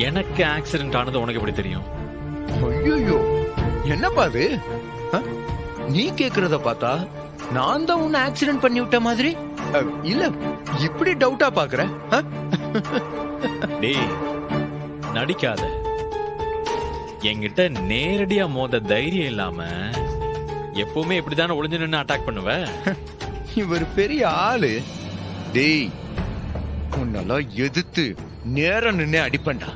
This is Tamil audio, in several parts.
எனக்கு ஆக்சிடென்ட் ஆனது உனக்கு எப்படி தெரியும்? ஐயோ, என்னப்பா அது? நீ கேக்குறத பார்த்தா நான் தான் உன்னை ஆக்சிடென்ட் பண்ணி விட்ட மாதிரி. இல்ல, இப்படி டவுட்டா பாக்குற? டேய், நடிக்காத. என்கிட்ட நேரடியா மோத தைரியம் இல்லாம எப்பவுமே இப்படிதானே ஒளிஞ்சு நின்று அட்டாக் பண்ணுவ? இவர் பெரிய ஆளு. டேய், உன்னெல்லாம் எதிர்த்து நேரம் நின்று அடிப்பண்டா.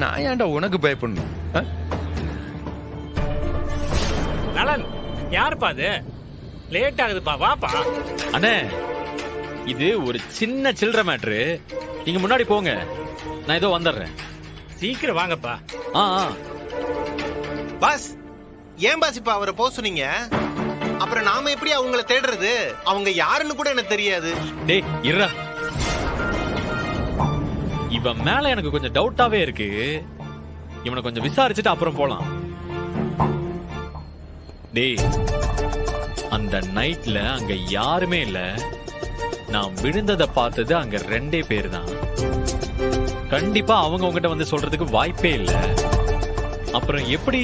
நான் ஏன்டா உனக்கு பயப்படணும்? நலன், யாருப்பா அது? லேட் ஆகுதுப்பா, வாப்பா. அண்ணே, இது ஒரு சின்ன சில்லற மேட்ரு. நீங்க முன்னாடி போங்க, நான் ஏதோ வந்துடுறேன். சீக்கிரம் வாங்கப்பா. பாஸ், ஏன் பாஸ் இப்ப அவரை போக சொன்னீங்க? அப்புறம் நாம எப்படி அவங்கள தேடுறது? அவங்க யாருன்னு கூட எனக்கு தெரியாது. டேய் இருடா, இவன் மேல எனக்கு கொஞ்சம் டவுட்டாவே இருக்கு. இவனை கொஞ்சம் விசாரிச்சுட்டு அப்புறம் போலாம். டேய், அந்த நைட்ல அங்க யாருமே இல்ல. நான் விழுந்ததை பார்த்தது அங்க 2 பேர் தான். கண்டிப்பா அவங்க உங்ககிட்ட வந்து சொல்றதுக்கு வாய்ப்பே இல்ல. அப்புறம் எப்படி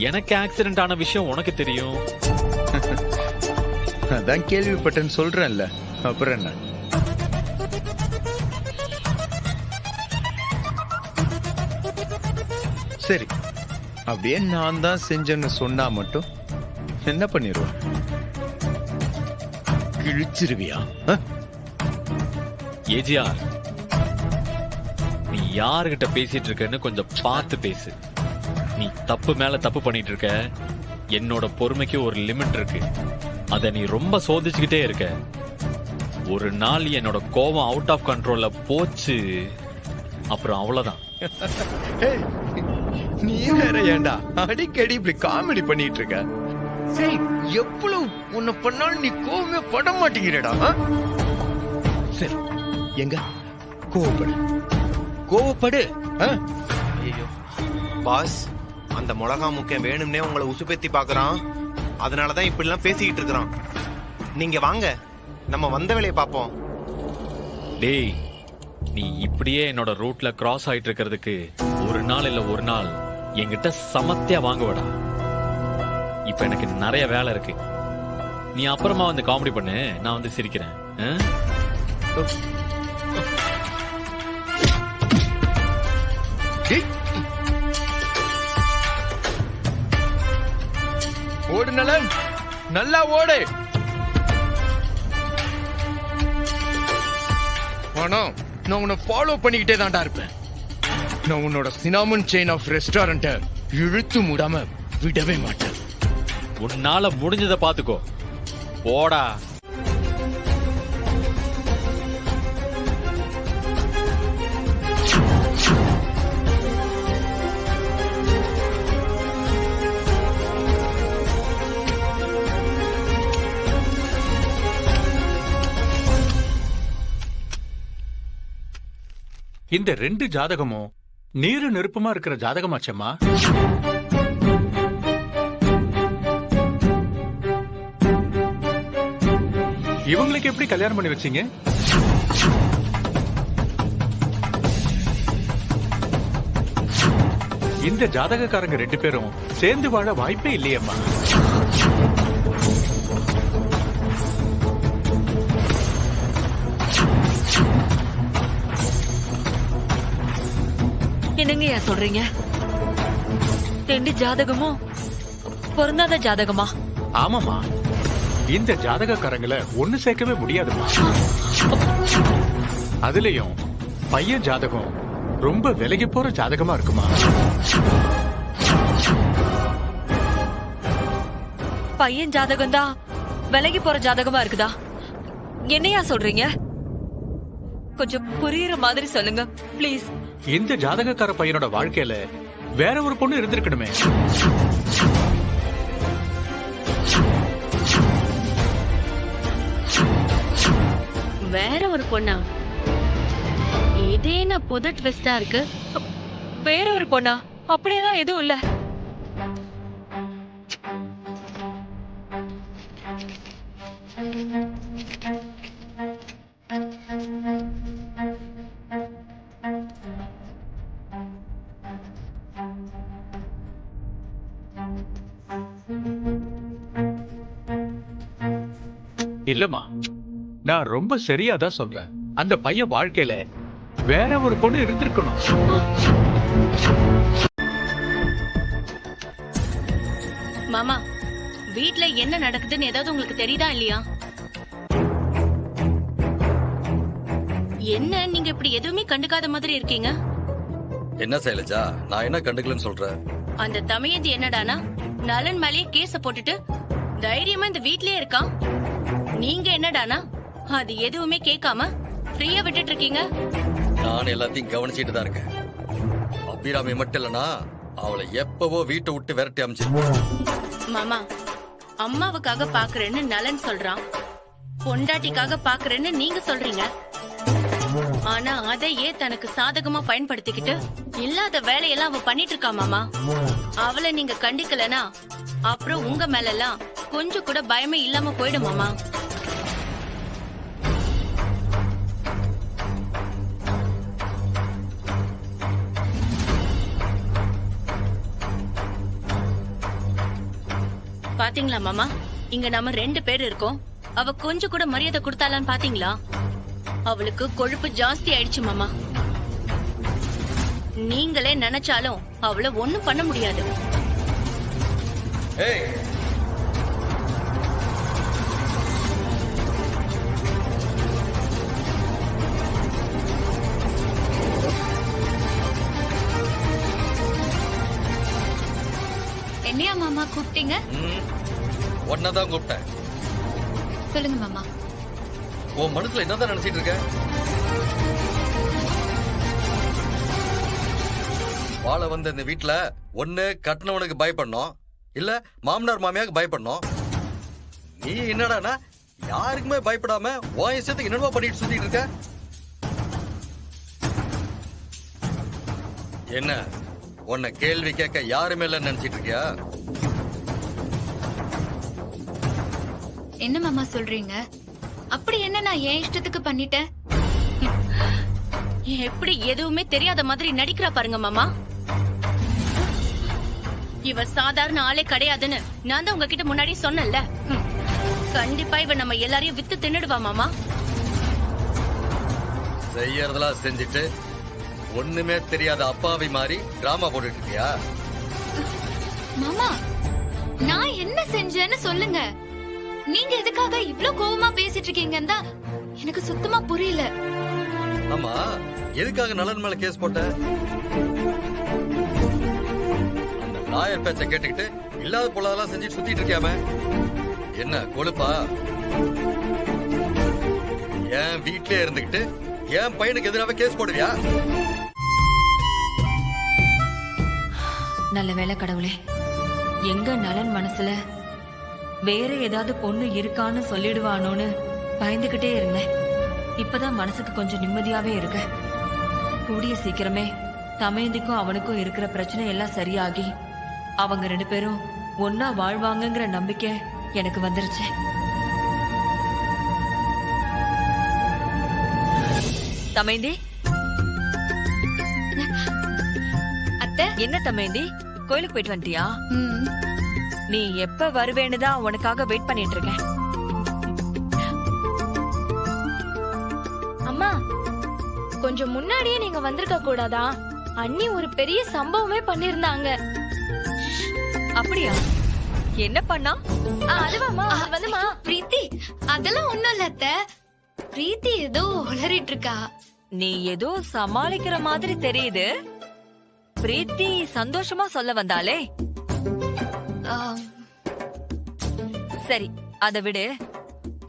எனக்கு ஆக்சிடென்ட் ஆன விஷயம் உனக்கு தெரியும்? அதான் கேள்விப்பட்டேன்னு சொல்றேன்ல, அப்புறம் என்ன? சரி, அப்படியே நான் தான் செஞ்சேன்னு சொன்னா மட்டும் என்ன பண்ணிடுவேன்? கிழிச்சிருவியா? ஏஜிஆர், நீ யாருகிட்ட பேசிட்டு இருக்கன்னு கொஞ்சம் பார்த்து பேசு. நீ தப்பு மேல தப்பு பண்ணிட்டு இருக்க. என்னோட பொறுமைக்கு ஒரு லிமிட் இருக்கு. அத நீ ரொம்ப சோதிச்சுக்கிட்டே இருக்க. ஒரு நாள் என்னோட கோபம் அவுட் ஆஃப் கண்ட்ரோல்ல போச்சு, அப்புறம் அவ்வளவுதான். நீ வேற ஏண்டா அடிக்கடி இப்படி காமெடி பண்ணிட்டு இருக்க? சரி, எவ்வளவு உன்னை பண்ணாலும் நீ கோவமே பட மாட்டேங்கிறடா. சரி, எங்க கோவப்படு, கோவப்படு. ஐயோ பாஸ், அந்த மிளகா முக்கியம் வேணும்னே உங்களை உசுப்பேத்தி பாக்குறான். அதனாலதான் இப்படி எல்லாம் பேசிக்கிட்டு இருக்கிறான். நீங்க வாங்க, நம்ம வந்த வேலையை பார்ப்போம். டேய், நீ இப்படியே என்னோட ரூட்ல கிராஸ் ஆயிட்டு இருக்கிறதுக்கு ஒரு நாள் இல்ல ஒரு நாள் என்கிட்ட சமத்தியா வாங்குவடா. இப்ப எனக்கு நிறைய வேலை இருக்கு. நீ அப்புறமா வந்து காமெடி பண்ணு, நான் வந்து சிரிக்கிறேன். ஓடு நலன், நல்லா ஓடு. ஆனா நான் உன்னை ஃபாலோ பண்ணிக்கிட்டே தான்டா இருப்பேன். நான் உன்னோட சினாமன் செயின் ஆஃப் ரெஸ்டாரண்ட இழுத்து மூடாம விடவே மாட்டேன். உன்னால முடிஞ்சதை பாத்துக்கோ, போடா. இந்த 2 ஜாதகமும் நீரு நெருப்புமா இருக்கிற ஜாதகமாச்சம்மா. இவங்களுக்கு எப்படி கல்யாணம் பண்ணி வச்சீங்க? இந்த ஜாதகக்காரங்க 2 பேரும் சேர்ந்து வாழ வாய்ப்பே இல்லையம்மா. என்னங்கய்யா சொல்றீங்க? 2 ஜாதகமும் பொருந்தாத ஜாதகமா? ஆமாமா, இந்த ஜாதகக்காரங்களை ஒண்ணு சேர்க்கவே முடியாதுமா. அதுலயும் பையன் ஜாதகம் ரொம்ப விலகி போற ஜாதகமா இருக்குமா. பையன் ஜாதகம் தான் விலகி போற ஜாதகமா இருக்குதா? என்னையா சொல்றீங்க? கொஞ்சம் புரியுற மாதிரி சொல்லுங்க ப்ளீஸ். இந்த ஜாதகக்கார பையனோட வாழ்க்கையில வேற ஒரு பொண்ணு இருந்திருக்கணுமே. வேற ஒரு பொண்ணா? இதே நான் புது ட்விஸ்டா இருக்கு. வேற ஒரு பொண்ணா? அப்படியேதான் எதுவும் இல்ல. இல்லம்மா, நான் ரொம்ப சரியா தான் சொல்றேன். அந்த பையன் வாழ்க்கையில வேற ஒரு பொண்ணு இருந்திருக்கணும். மாமா, வீட்ல என்ன நடக்குதுன்னு ஏதாவது உங்களுக்கு தெரியுதா இல்லையா? என்ன நீங்க இப்படி எதுவுமே கண்டுக்காத மாதிரி இருக்கீங்க? என்ன சைலஜா, நான் என்ன கண்டுக்கலன்னு சொல்றேன்? அந்த தமையந்தி என்னடானா நலன் மேலேயே கேஸ போட்டுட்டு தைரியமா இந்த வீட்லயே இருக்கான். நீங்க என்னடானா அது எதுவுமே கேட்காம ஃப்ரீயா விட்டுட்டு இருக்கீங்க. நான் எல்லாத்தையும் கவனிச்சிட்டு தான் இருக்கேன். அபிராமி மட்டும் இல்லனா அவளை எப்பவோ வீட்டை விட்டு விரட்டி அமைச்சிருக்கேன். மாமா, அம்மாவுக்காக பாக்குறேன்னு நலன் சொல்றான், பொண்டாட்டிக்காக பாக்குறேன்னு நீங்க சொல்றீங்க. ஆனா அதையே தனக்கு சாதகமா பயன்படுத்திக்கிட்டு இல்லாத வேலையெல்லாம் அவ பண்ணிட்டு இருக்கா மாமா. அவளை நீங்க கண்டிக்கலனா அப்புறம் உங்க மேல எல்லாம் கொஞ்சம் கூட பயமே இல்லாம போயிடும் மாமா. பாத்தீங்களா மாமா, இங்க நம்ம 2 பேர் இருக்கோம். அவ கொஞ்சம் கூட மரியாதை கொடுத்தாலான்னு பாத்தீங்களா? அவளுக்கு கொழுப்பு ஜாஸ்தி ஆயிடுச்சு மாமா. நீங்களே நினைச்சாலும் அவளை ஒண்ணும் பண்ண முடியாது. ஏய், என்னையா மாமா கூப்பிட்டீங்க? ஒன்னதான் கூப்பிட்டேன். சொல்லுங்க மாமா. உன் மனசுல என்னதான் நினைச்சிட்டு இருக்க? வாழ வந்த இந்த வீட்டுல ஒண்ணு கட்டினவனுக்கு பயப்படணும், இல்ல மாமனார் மாமியாருக்கு பயப்படணும். நீ என்னடானா யாருக்குமே பயப்படாம உன் இஷ்டத்துக்கு என்னவா பண்ணிட்டு சுத்திட்டு இருக்க? என்ன உன்னை கேள்வி கேட்க யாருமே இல்லைன்னு நினைச்சிட்டு இருக்கியா? என்ன மாமா சொல்றீங்க? அப்படி என்ன நான் என் இஷ்டத்துக்கு பண்ணிட்டேன்? எப்படி எதுவுமே தெரியாத மாதிரி நடிக்கிறா பாருங்க மாமா. இவ சாதாரண ஆளே கிடையாதுன்னு நான் தான் உங்ககிட்ட முன்னாடி சொன்னேன்ல. கண்டிப்பா இவ நம்ம எல்லாரையும் வித்து தின்னுடுவா மாமா. செய்யறதெல்லாம் செஞ்சுட்டு ஒண்ணுமே தெரியாத அப்பாவி மாதிரி டிராமா போட்டுட்டு இருக்கியா? மாமா, நான் என்ன செஞ்சேன்னு சொல்லுங்க. நீங்க எதுக்காக இவ்ளோ கோவமா பேசிட்டு இருக்கீங்கன்னு தான் எனக்கு சுத்தமா புரியல. ஆமா, எதுக்காக நலன் மேல கேஸ் போட்ட? அந்த லாயர் பேச்ச கேட்டுக்கிட்டு இல்லாத பொல்லாதெல்லாம் செஞ்சுட்டு சுத்திட்டு இருக்கியாம? என்ன கொழுப்பா? என் வீட்லயே இருந்துகிட்டு என் பையனுக்கு எதிராக கேஸ் போடுவியா? நல்ல வேளை கடவுளே, எங்க நலன் மனசுல வேற ஏதாவது பொண்ணு இருக்கான்னு சொல்லிடுவானோன்னு பயந்துகிட்டே இருந்தேன். இப்பதான் மனசுக்கு கொஞ்சம் நிம்மதியாவே இருக்கு. கூடிய சீக்கிரமே தமயந்திக்கும் அவனுக்கும் இருக்கிற பிரச்சனை எல்லாம் சரியாகி அவங்க 2 பேரும் ஒன்னா வாழ்வாங்கங்கிற நம்பிக்கை எனக்கு வந்துருச்சு. தமயந்தி, அத்தை, என்ன தமயந்தி, கோயிலுக்கு போயிட்டு வந்துட்டியா? ம், நீ எப்ப வருவேன்னு தான் உனக்காக வெயிட் பண்ணிட்டு இருக்கேன். அம்மா, கொஞ்சம் முன்னாடியே நீங்க வந்திருக்க கூடாதா? அண்ணி ஒரு பெரிய சம்பவமே பண்ணிருந்தாங்க. அப்படியா? என்ன பண்ணா? அதுவாமா, அது வந்துமா பிரீத்தி, அதெல்லாம் ஒண்ணும் இல்ல அத்தை. பிரீத்தி ஏதோ உளறிட்டு இருக்கா. நீ ஏதோ சமாளிக்கிற மாதிரி தெரியுது. பிரீத்தி சந்தோஷமா சொல்ல வந்தாலே. ஆம், சரி, அத விடு.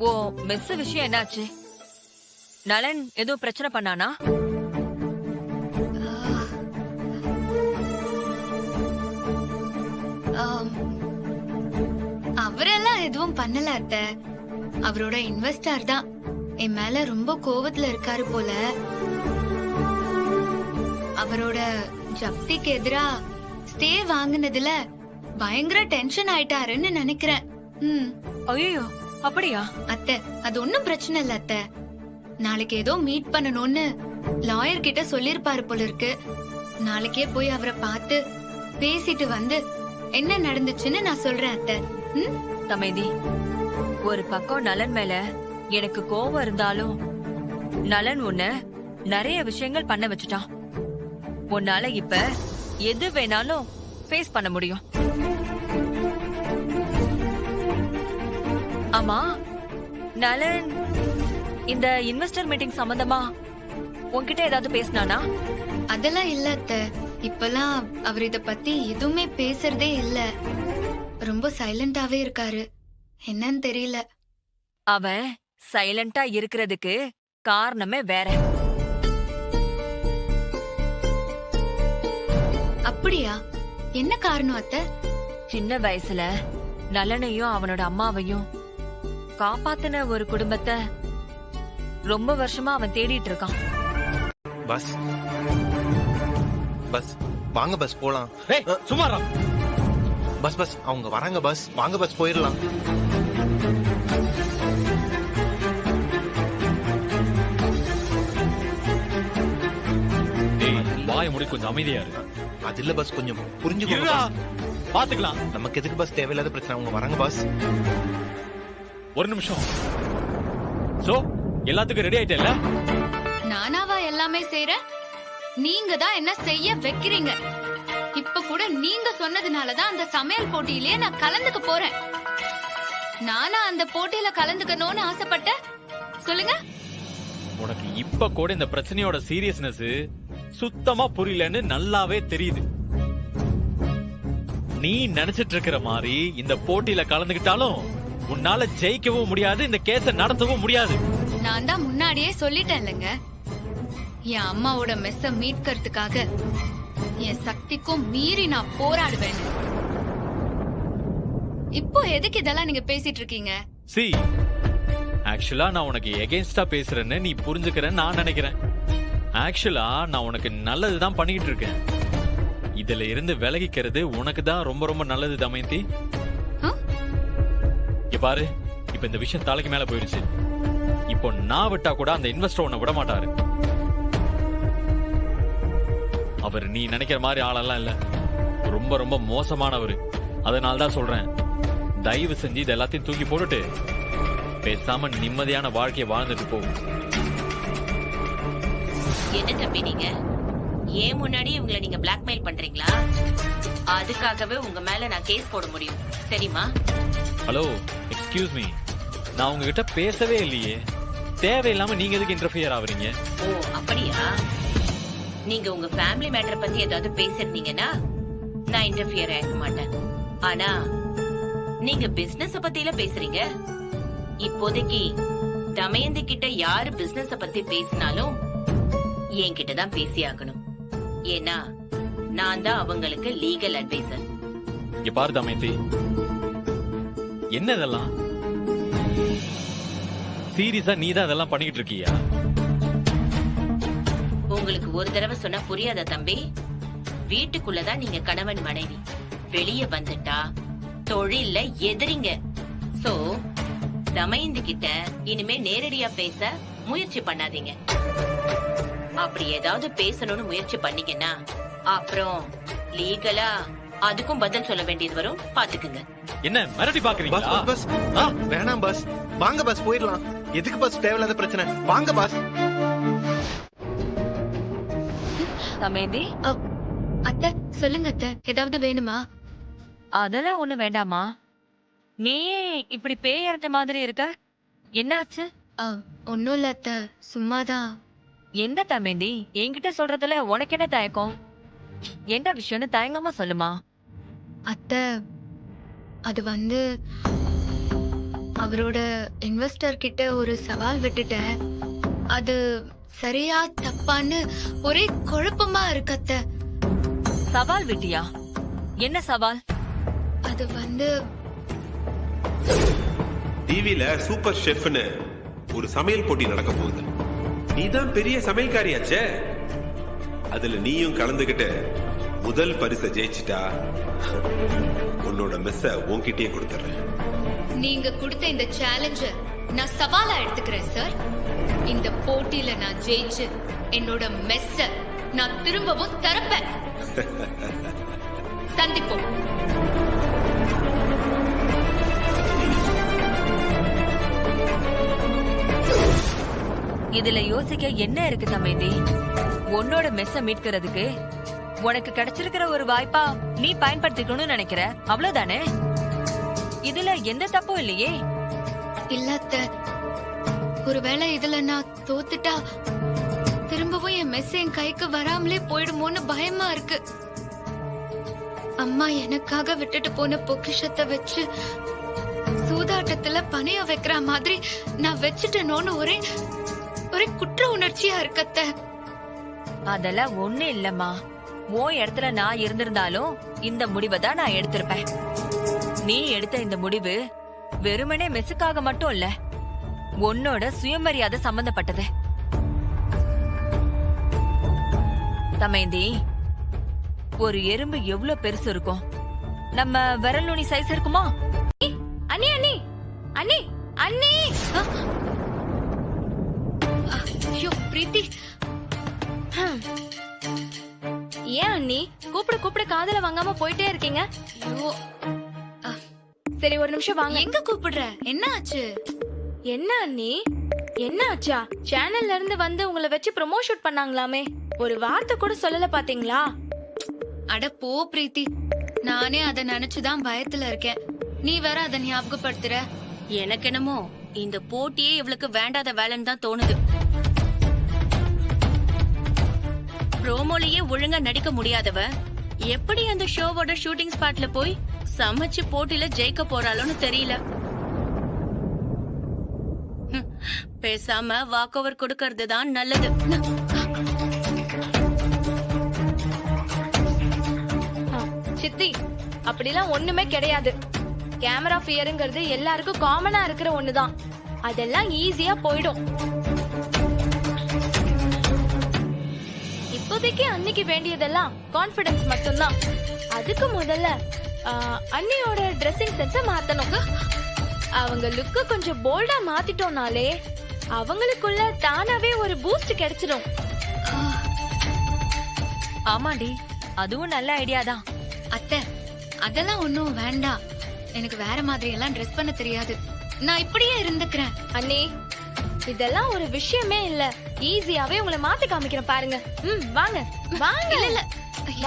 ஓ மெஸ் விஷயம் என்னாச்சு? நலன் ஏதோ பிரச்சனை பண்ணானா? ஆம், அவரெல்லாம் எதுவும் பண்ணல அத்தை. அவரோட இன்வெஸ்டர் தான் என் மேல ரொம்ப கோவத்துல இருக்காரு போல. அவரோட ஜப்திக்கு எதிரா ஸ்டே வாங்குனதுல பயங்கர டென்ஷன் ஆயிட்டாருன்னு நினைக்கிறேன். ஐயோ, அப்படியா? அத்தை, அது ஒண்ணும் பிரச்சனை இல்ல அத்தை. நாளைக்கு ஏதோ மீட் பண்ணணும்னு லாயர் கிட்ட சொல்லிருப்பாரு போல இருக்கு. நாளைக்கே போய் அவரை பார்த்து பேசிட்டு வந்து என்ன நடந்துச்சுன்னு நான் சொல்றேன் அத்தை. தமேதி, ஒரு பக்கம் நலன் மேல எனக்கு கோவம் இருந்தாலும் நலன் உன்னை நிறைய விஷயங்கள் பண்ண வச்சுட்டான். உன்னால இப்ப எது வேணாலும் ஃபேஸ் பண்ண முடியும். ஆமா நலன் இந்த இன்வெஸ்டர் மீட்டிங் சம்பந்தமா உன்கிட்ட ஏதாவது பேசினானா? அதெல்லாம் இல்ல அத்தை. இப்பெல்லாம் அவர் இத பத்தி எதுவுமே பேசுறதே இல்ல. ரொம்ப சைலண்டாவே இருக்காரு. என்னன்னு தெரியல. அவன் சைலண்டா இருக்கிறதுக்கு காரணமே வேற. அப்படியா? என்ன காரணம் அத்தை? சின்ன வயசுல நலனையும் அவனோட அம்மாவையும் காப்பாத்தின ஒரு குடும்பத்தை ரொம்ப வருஷமா அவன் தேடிட்டு இருக்கான். பஸ் பஸ் வாங்க பஸ் போலாம். சுமாரா பஸ் பஸ் அவங்க வராங்க பஸ். வாங்க பஸ் போயிடலாம். வாய முடி கொஞ்சம் அமைதியா இரு. அது இல்ல பஸ், கொஞ்சம் புரிஞ்சுக்கோங்க இருடா, boss. பாத்துக்கலாம். நமக்கு எதுக்கு பஸ் தேவையில்லாத பிரச்சனை. அவங்க வராங்க பஸ். ஒரு நிமிஷம். சோ எல்லாத்துக்கும் ரெடி ஆயிட்டேல்ல? நானாவா எல்லாமே செய்றேன்? நீங்க தான் என்ன செய்ய வைக்கிறீங்க. இப்ப கூட நீங்க சொன்னதுனாலதான் அந்த சமையல் போட்டியிலேயே நான் கலந்துக்க போறேன். நானா அந்த போட்டியில கலந்துக்கணும்னு ஆசைப்பட்டேன்? சொல்லுங்க. உனக்கு இப்ப கூட இந்த பிரச்சனையோட சீரியஸ்னஸ் சுத்தமா புரியலன்னு நல்லாவே தெரியுது. நீ நினைச்சிட்டு இருக்கிற மாதிரி இந்த போட்டியில கலந்துக்கிட்டாலும் உன்னால ஜெயிக்கவும் முடியாது, இந்த கேஸ நடத்தவும் முடியாது. நான் தான் முன்னாடியே சொல்லிட்டேன் இல்லைங்க, என் அம்மாவோட மெஸ்ஸ மீட்கிறதுக்காக என் சக்திக்கும் மீறி நான் போராடுவேன். இப்போ எதுக்கு இதெல்லாம் நீங்க பேசிட்டு இருக்கீங்க? சி ஆக்சுவலா நான் உனக்கு எகென்ஸ்டா பேசுறேன்னு நீ புரிஞ்சுக்கிறேன்னு நான் நினைக்கிறேன். ஆக்சுவலா நான் உனக்கு நல்லதுதான் பண்ணிட்டு இருக்கேன். இதுல இருந்து விலகிக்கிறது உனக்கு தான் ரொம்ப ரொம்ப நல்லது தமயந்தி. இங்க பாரு, இப்ப இந்த விஷயம் தலைக்கு மேல போயிடுச்சு. இப்போ நான் விட்டா கூட அந்த இன்வெஸ்டர் உன்னை விட மாட்டாரு. அவர் நீ நினைக்கிற மாதிரி ஆளெல்லாம் இல்ல, ரொம்ப ரொம்ப மோசமானவர். அதனால தான் சொல்றேன், தயவு செஞ்சு இது எல்லாத்தையும் தூக்கி போட்டுட்டு பேசாம நிம்மதியான வாழ்க்கையை வாழ்ந்துட்டு போகும். என்ன தம்பி நீங்க ஏன் முன்னாடி இவங்களை நீங்க பிளாக்மெயில் பண்றீங்களா? அதுக்காகவே உங்க மேல நான் கேஸ் போட முடியும் தெரியுமா? ஹலோ, எக்ஸ்கியூஸ் மீ, நான் உங்ககிட்ட பேசவே இல்லையே. தேவையில்லாம நீங்க எதுக்கு இன்டர்ஃபியர் ஆவறீங்க? ஓ அப்படியா? நீங்க உங்க ஃபேமிலி மேட்டர் பத்தி ஏதாவது பேசிருந்தீங்கன்னா நான் இன்டர்ஃபியர் ஆக மாட்டேன். ஆனா நீங்க பிசினஸ் பத்தியில பேசுறீங்க. இப்போதைக்கு தமயந்தி கிட்ட யாரு பிசினஸ் பத்தி பேசினாலும் என்கிட்ட தான் பேசி ஆகணும். ஏன்னா நான் தான் அவங்களுக்கு லீகல் அட்வைசர். இங்க பாரு தமயந்தி, என்ன இதெல்லாம் சீரியஸா நீ தான் இதெல்லாம் பண்ணிக்கிட்டு இருக்கியா? உங்களுக்கு ஒரு தடவை சொன்னா புரியாத தம்பி. வீட்டுக்குள்ளதான் நீங்க கணவன் மனைவி, வெளியே வந்துட்டா தொழில்ல எதிரிங்க. சோ தமயந்தி கிட்ட இனிமே நேரடியா பேச முயற்சி பண்ணாதீங்க. அப்படி ஏதாவது பேசணும்னு முயற்சி பண்ணீங்கன்னா அப்புறம் லீகலா அதுக்கும் பதில் சொல்ல வேண்டியது வரும். பாத்துக்குங்க. என்ன மிரட்டி பஸ் பாக்குறீங்களா? பஸ் வேணாம் பஸ். வாங்க பஸ் போயிடலாம். எதுக்கு பஸ் தேவையில்லாத பிரச்சனை. வாங்க பஸ். தமேந்தி, அத்தை சொல்லுங்க அத்தை, ஏதாவது வேணுமா? அதெல்லாம் ஒண்ணு வேண்டாமா. நீ இப்படி பேயறத மாதிரி இருக்க, என்னாச்சு? ஒன்னும் இல்ல அத்தை, சும்மாதான். எந்த தமேந்தி, என்கிட்ட சொல்றதுல உனக்கு என்ன தயக்கம்? என்ன விஷயம்னு தயங்காம சொல்லுமா. அத்தை அது வந்து அவரோட இன்வெஸ்டர் கிட்ட ஒரு சவால் விட்டுட்டேன். அது சரியா தப்பான்னு ஒரே குழப்பமா இருக்கு அத்தை. சவால் விட்டியா? என்ன சவால்? அது வந்து டிவில சூப்பர் ஷெஃப்னு ஒரு சமையல் போட்டி நடக்க போகுது. நீதான் பெரிய சமையல்காரியாச்சே, அதுல நீயும் கலந்துகிட்டு முதல் பரிசை ஜெயிச்சிட்டா உன்னோட மெஸ்ஸ உன்கிட்டயே கொடுத்துறேன். நீங்க கொடுத்த இந்த சேலஞ்ச நான் சவாலா எடுத்துக்கிறேன் சார். இந்த போட்டியில நான் ஜெயிச்சு என்னோட மெஸ்ஸ நான் திரும்பவும் தரப்பேன். சந்திப்போம். இதுல யோசிக்க என்ன இருக்கு தமேந்தி? உன்னோட மெஸ்ஸ மீட்கிறதுக்கு உனக்கு கிடைச்சிருக்கிற ஒரு வாய்ப்பா நீ பயன்படுத்திக்கணும்னு நினைக்கிற, அவ்வளவுதானே? இதுல எந்த தப்பும் இல்லையே. இல்ல அத்தை, ஒருவேளை இதுல நான் தோத்துட்டா திரும்பவும் என் மெஸ் என் கைக்கு வராமலே போயிடுமோன்னு பயமா இருக்கு. அம்மா எனக்காக விட்டுட்டு போன பொக்கிஷத்தை வச்சு சூதாட்டத்துல பணைய வைக்கிற மாதிரி நான் வச்சுட்டேனோன்னு ஒரே குற்ற உணர்ச்சியா இருக்கத்த. அதெல்லாம் ஒண்ணு இல்லம்மா. உன் இடத்துல நான் இருந்திருந்தாலும் இந்த முடிவை தான் நான் எடுத்திருப்பேன். நீ எடுத்த இந்த முடிவு வெறுமனே மெஸ்ஸுக்காக மட்டும் இல்ல, உன்னோட சுயமரியாதை சம்பந்தப்பட்டது. தமேந்தி, ஒரு எறும்பு எவ்வளவு பெருசு இருக்கும்? நம்ம விரல் நுனி சைஸ் இருக்குமா? அண்ணி அண்ணி அண்ணி அண்ணி! ஐயோ பிரீத்தி, ஏன் அண்ணி கூப்பிட கூப்பிட காதல வாங்காம போயிட்டே இருக்கீங்க? ஐயோ, சரி ஒரு நிமிஷம் வாங்க. எங்க கூப்பிடுற? என்ன ஆச்சு? என்ன அண்ணி, என்ன ஆச்சா? சேனல்ல இருந்து வந்து உங்களை வச்சு ப்ரோமோ ஷூட் பண்ணாங்களாமே, ஒரு வார்த்தை கூட சொல்லல பாத்தீங்களா? அட போ பிரீத்தி, நானே அத நினைச்சுதான் பயத்துல இருக்கேன். நீ வேற அத ஞாபகப்படுத்துற. எனக்கு என்னமோ இந்த போட்டியே இவளுக்கு வேண்டாத வேலைன்னு தான் தோணுது. ப்ரோமோலயே ஒழுங்கா நடிக்க முடியாதவ எப்படி அந்த ஷோவோட ஷூட்டிங் ஸ்பாட்ல போய் சமைச்சு போட்டியில ஜெயிக்க போறாளோன்னு தெரியல. பேசாம வாக் ஓவர் கொடுக்கறது தான் நல்லது. சித்தி, அப்படிலாம் ஒண்ணுமே கிடையாது. கேமரா ஃபியருங்கிறது எல்லாருக்கும் காமனா இருக்கிற ஒண்ணுதான். அதெல்லாம் ஈஸியா போயிடும். இப்போதைக்கு அன்னைக்கு வேண்டியதெல்லாம் கான்பிடன்ஸ் மட்டும்தான். அதுக்கு முதல்ல அண்ணியோட ட்ரெஸ்ஸிங் சென்ஸ மாத்தணும். அவங்க லுக்க கொஞ்சம் போல்டா மாத்திட்டோம்னாலே அவங்களுக்குள்ள தானாவே ஒரு பூஸ்ட் கிடைச்சிடும். ஆமாண்டி, அதுவும் நல்ல ஐடியா தான். அத்தை, அதெல்லாம் ஒண்ணும் வேண்டாம். எனக்கு வேற மாதிரி எல்லாம் ட்ரெஸ் பண்ண தெரியாது. நான் இப்படியே இருந்துக்கிறேன். அண்ணி, இதெல்லாம் ஒரு விஷயமே இல்ல. ஈஸியாவே உங்களை மாத்தி காமிக்கிறேன் பாருங்க. வாங்க வாங்க. இல்ல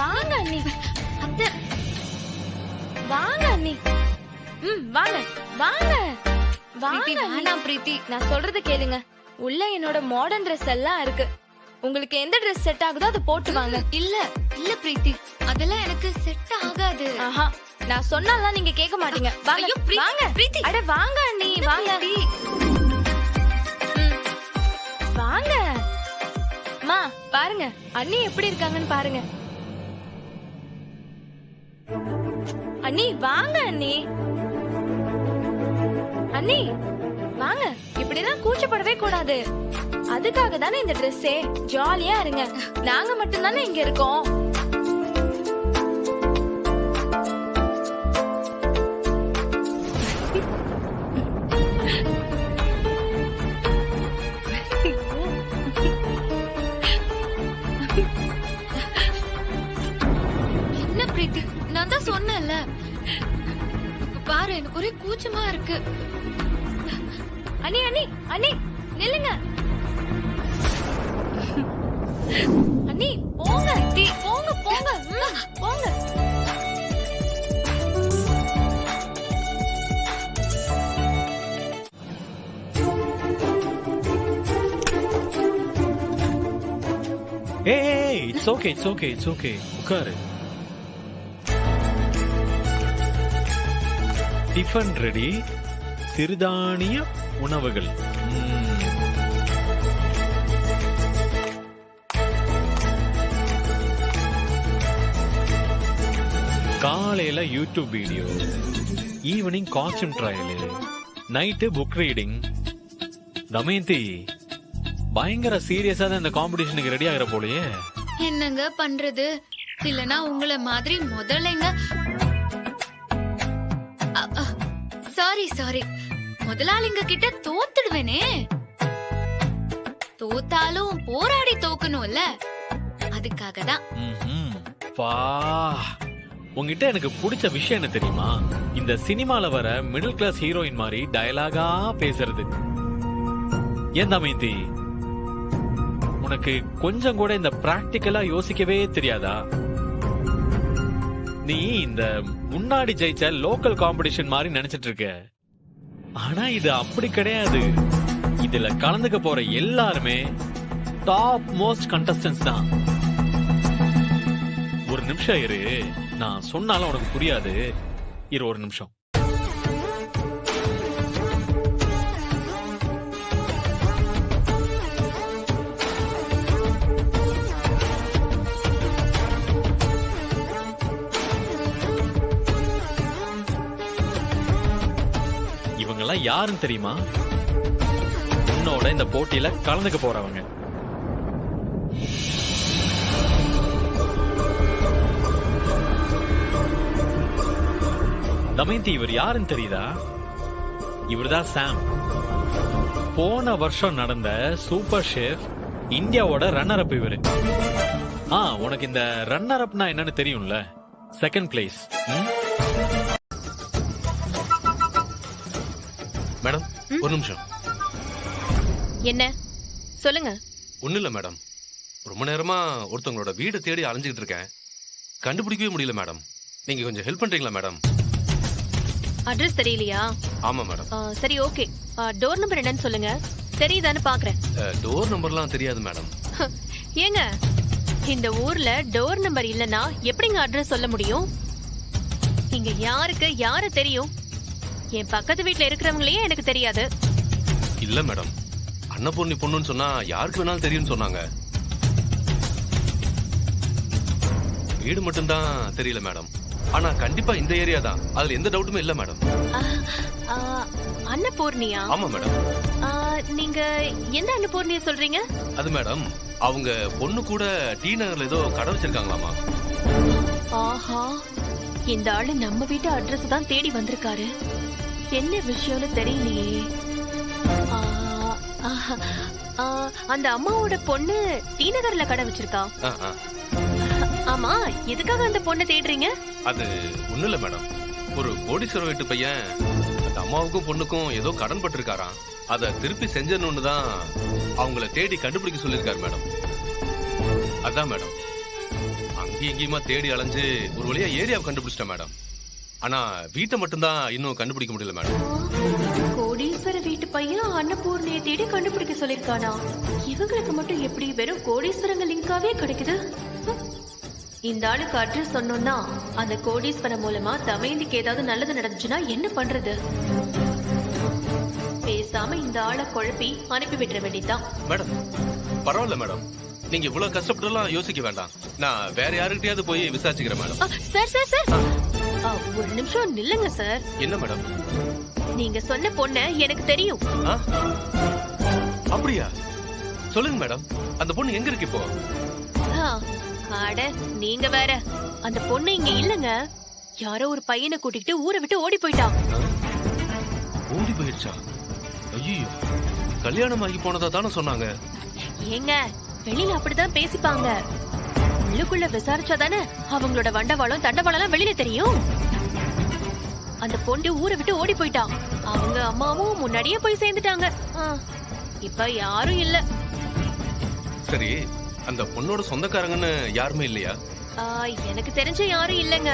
வாங்க அண்ணி. அத்தை, வாங்க அண்ணி. வாங்க வாங்க பிரீத்தி, வாங்க. வேணாம் பிரீத்தி. நான் சொல்றது கேளுங்க. உள்ள என்னோட மாடர்ன் ட்ரெஸ் எல்லாம் இருக்கு. உங்களுக்கு எந்த ட்ரெஸ் செட் ஆகுதோ அதை போட்டு வாங்க. இல்ல இல்ல பிரீத்தி, அதெல்லாம் எனக்கு செட் ஆகாது. ஆஹா, நான் சொன்னாலாம் நீங்க கேட்க மாட்டீங்க. வாங்க ஐயோ, பிரீத்தி, வாங்க. பிரீத்தி. அட வாங்க அண்ணி, வாங்க. வாங்க மா, பாருங்க அண்ணி எப்படி இருக்காங்கன்னு பாருங்க. அண்ணி வாங்க அண்ணி. அண்ணி வாங்க. இப்படிலாம் கூச்சப்படவே கூடாது. அதுக்காக தானே இந்த ட்ரெஸ்ஸே. ஜாலியா இருங்க. நாங்க மட்டும் தானே இங்க இருக்கோம். என்ன பிரீத்தி, நான் தான் சொன்னேன்ல. பாரு, எனக்கு ஒரே கூச்சமா இருக்கு. அண்ணி அண்ணி அண்ணி நில்லுங்க. அண்ணி போங்க, போங்க போங்க போங்க. ஏய், it's okay, it's okay, it's okay. உட்காரு. Tiffin ready. சிறுதானிய உணவுகள். காலையில YouTube video, evening costume trial, night book reading. Damayanti, பயங்கர சீரியஸா தான் இந்த காம்படிஷனுக்கு ரெடி ஆகிற போலயே. என்னங்க பண்றது? இல்லனா உங்களை மாதிரி முதலைங்க. சாரி, முதலாளிங்க கிட்ட தோத்துடுவேனே. தோத்தாலும் போராடி தோக்கணும்ல, அதுக்காக தான். உங்ககிட்ட எனக்கு பிடிச்ச விஷயம் என்ன தெரியுமா? இந்த சினிமால வர மிடில் கிளாஸ் ஹீரோயின் மாதிரி டயலாகா பேசுறது. ஏன் தமயந்தி, உனக்கு கொஞ்சம் கூட இந்த பிராக்டிக்கலா யோசிக்கவே தெரியாதா? நீ இந்த முன்னாடி ஜெயிச்ச லோக்கல் காம்படிஷன் மாதிரி நினைச்சிட்டு இருக்க. ஆனா இது அப்படி கிடையாது. இதுல கலந்துக்க போற எல்லாருமே டாப் மோஸ்ட் கண்டஸ்டன்ஸ் தான். ஒரு நிமிஷம் இரு, நான் சொன்னாலும் உனக்கு புரியாது. இரு ஒரு நிமிஷம். இவங்கெல்லாம் யாருன்னு தெரியுமா? உன்னோட இந்த போட்டியில கலந்துக்க போறவங்க. தமயந்தி, இவர் யாருன்னு தெரியுதா? இவர்தான் சாம். போன வருஷம் நடந்த சூப்பர் ஷெஃப் இந்தியாவோட ரன்னர் அப் இவரு. உனக்கு இந்த ரன்னர் அப்னா என்னன்னு தெரியும்ல? Second place. மேடம் ஒரு நிமிஷம். என்ன சொல்லுங்க. ஒண்ணு இல்ல மேடம், ரொம்ப நேரமா ஒருத்தவங்களோட வீடு தேடி அலைஞ்சிட்டு இருக்கேன், கண்டுபிடிக்கவே முடியல மேடம். நீங்க கொஞ்சம் ஹெல்ப் பண்றீங்களா மேடம்? அட்ரஸ் தெரியலையா? ஆமா மேடம். சரி ஓகே, டோர் நம்பர் என்னன்னு சொல்லுங்க, தெரியுதான்னு பாக்குறேன். டோர் நம்பர்லாம் தெரியாது மேடம். ஏங்க, இந்த ஊர்ல டோர் நம்பர் இல்லனா எப்படிங்க அட்ரஸ் சொல்ல முடியும்? இங்க யாருக்கு யாரு தெரியும்? என் பக்கத்து வீட்டுல இருக்கிறவங்களையே எனக்கு தெரியாது. இல்ல மேடம், அன்னபூர்ணி பொண்ணுன்னு சொன்னா யாருக்கு வேணாலும் தெரியும்னு சொன்னாங்க. வீடு மட்டும்தான் தெரியல மேடம். ஆனா கண்டிப்பா இந்த ஏரியா தான், அதுல எந்த டவுட்டுமே இல்ல மேடம். அன்னபூர்ணியா? ஆமா மேடம். நீங்க எந்த அன்னபூர்ணிய சொல்றீங்க? அது மேடம், அவங்க பொண்ணு கூட டி நகர்ல ஏதோ கடை வச்சிருக்காங்களாமா. ஆஹா, இந்த ஆளு நம்ம வீட்டு அட்ரஸ் தான் தேடி வந்திருக்காரு. என்ன விஷயம்னு தெரியலையே. அந்த அம்மாவோட பொண்ணு டி நகர்ல கடை வச்சிருக்கா. ஆமா, எதுக்காக அந்த பொண்ணை தேடுறீங்க? அது ஒண்ணு இல்ல மேடம், ஒரு கோடீஸ்வரர் வீட்டு பையன் அந்த அம்மாவுக்கும் பொண்ணுக்கும் ஏதோ கடன் பட்டிருக்காராம். அத திருப்பி செஞ்சணும்னு தான் அவங்கள தேடி கண்டுபிடிக்க சொல்லிருக்காரு மேடம். அதான் மேடம், அங்கேயும் இங்கேயுமா தேடி அலைஞ்சு ஒரு வழியா ஏரியாவை கண்டுபிடிச்சிட்டேன் மேடம். ஆனா வீட்டை மட்டும்தான் இன்னும் கண்டுபிடிக்க முடியல மேடம். கோடீஸ்வர வீட்டு பையன் அன்னபூர்ணியை தேடி கண்டுபிடிக்க சொல்லிருக்கானா? இவங்களுக்கு மட்டும் எப்படி வெறும் கோடீஸ்வரங்க லிங்காவே கிடைக்குது? இந்த ஆளுக்கு அட்ரஸ் சொன்னோம்னா அந்த கோடீஸ்வரம் மூலமா தமயந்திக்கு ஏதாவது நல்லது நடந்துச்சுன்னா என்ன பண்றது? பேசாம இந்த ஆளை குழப்பி அனுப்பி விட்டுற வேண்டியதான். மேடம் பரவாயில்ல மேடம், நீங்க இவ்வளவு கஷ்டப்பட்டுலாம் யோசிக்க வேண்டாம். நான் வேற யாருக்கிட்டயாவது போய் விசாரிச்சுக்கிறேன் மேடம். சார் சார் சார், ஒரு நிமிஷம் நில்லுங்க சார். என்ன மேடம்? நீங்க சொன்ன பொண்ண எனக்கு தெரியும். அப்படியா? சொல்லுங்க மேடம், அந்த பொண்ணு எங்க இருக்கு இப்போ? அட நீங்க வேற, அந்த பொண்ணு இங்க இல்லங்க. யாரோ ஒரு பையனை கூட்டிட்டு ஊரை விட்டு ஓடி போயிட்டா. ஓடி போயிடுச்சா? ஐயோ, கல்யாணம் ஆகி போனதா தானே சொன்னாங்க. ஏங்க, வெளியில அப்படிதான் பேசிப்பாங்க. உள்ளுக்குள்ள விசாரிச்சாதானே அவங்களோட வண்டவாளம் தண்டவாளம் வெளியில தெரியும். அந்த பொண்ணு ஊரை விட்டு ஓடி போயிட்டா. அவங்க அம்மாவும் முன்னாடியே போய் சேர்ந்துட்டாங்க. இப்ப யாரும் இல்ல. சரி, அந்த பொண்ணோட சொந்தக்காரங்கன்னு யாருமே இல்லையா? எனக்கு தெரிஞ்ச யாரும் இல்லங்க.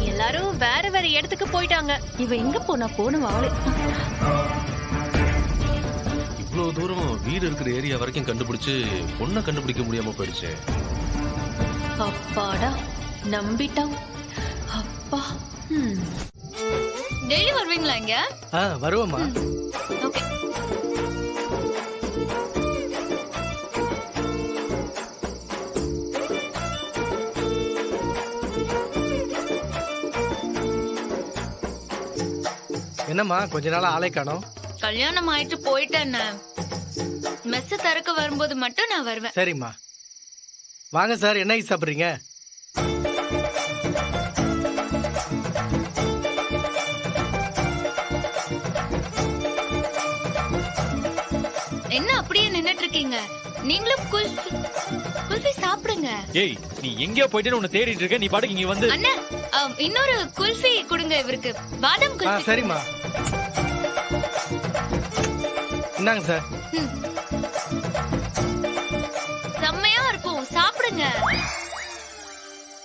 எல்லாரும் வேற வேற இடத்துக்கு போயிட்டாங்க. இவ எங்க போனா போன ஆளு. இவ்வளவு தூரம் வீடு இருக்கிற ஏரியா வரைக்கும் கண்டுபிடிச்சு பொண்ணை கண்டுபிடிக்க முடியாம போயிடுச்சு. அப்பாடா, நம்பிட்டான். அப்பா. டெய்லி வருவீங்களா இங்க? வருவோமா? ஓகே. என்னம்மா கொஞ்ச நாளா ஆளை காணோம்? கல்யாணம் ஆயிட்டு போயிட்டேன். மெஸ் திறக்க வரும்போது மட்டும் நான் வருவேன். சரிம்மா. வாங்க சார், என்ன சாப்பிடுறீங்க? என்ன அப்படியே நின்னுட்டு இருக்கீங்க? நீங்களும் குல்ஃபி சாப்பிடுங்க. ஏய், நீ எங்கேயோ போயிட்டு உன்னை தேடிட்டு இருக்க, நீ பாட்டுக்கு இங்க வந்து. அண்ணா, இன்னொரு குல்ஃபி கொடுங்க இவருக்கு. பாதாம் குல்ஃபி. சரிம்மா. இந்தாங்க சார்.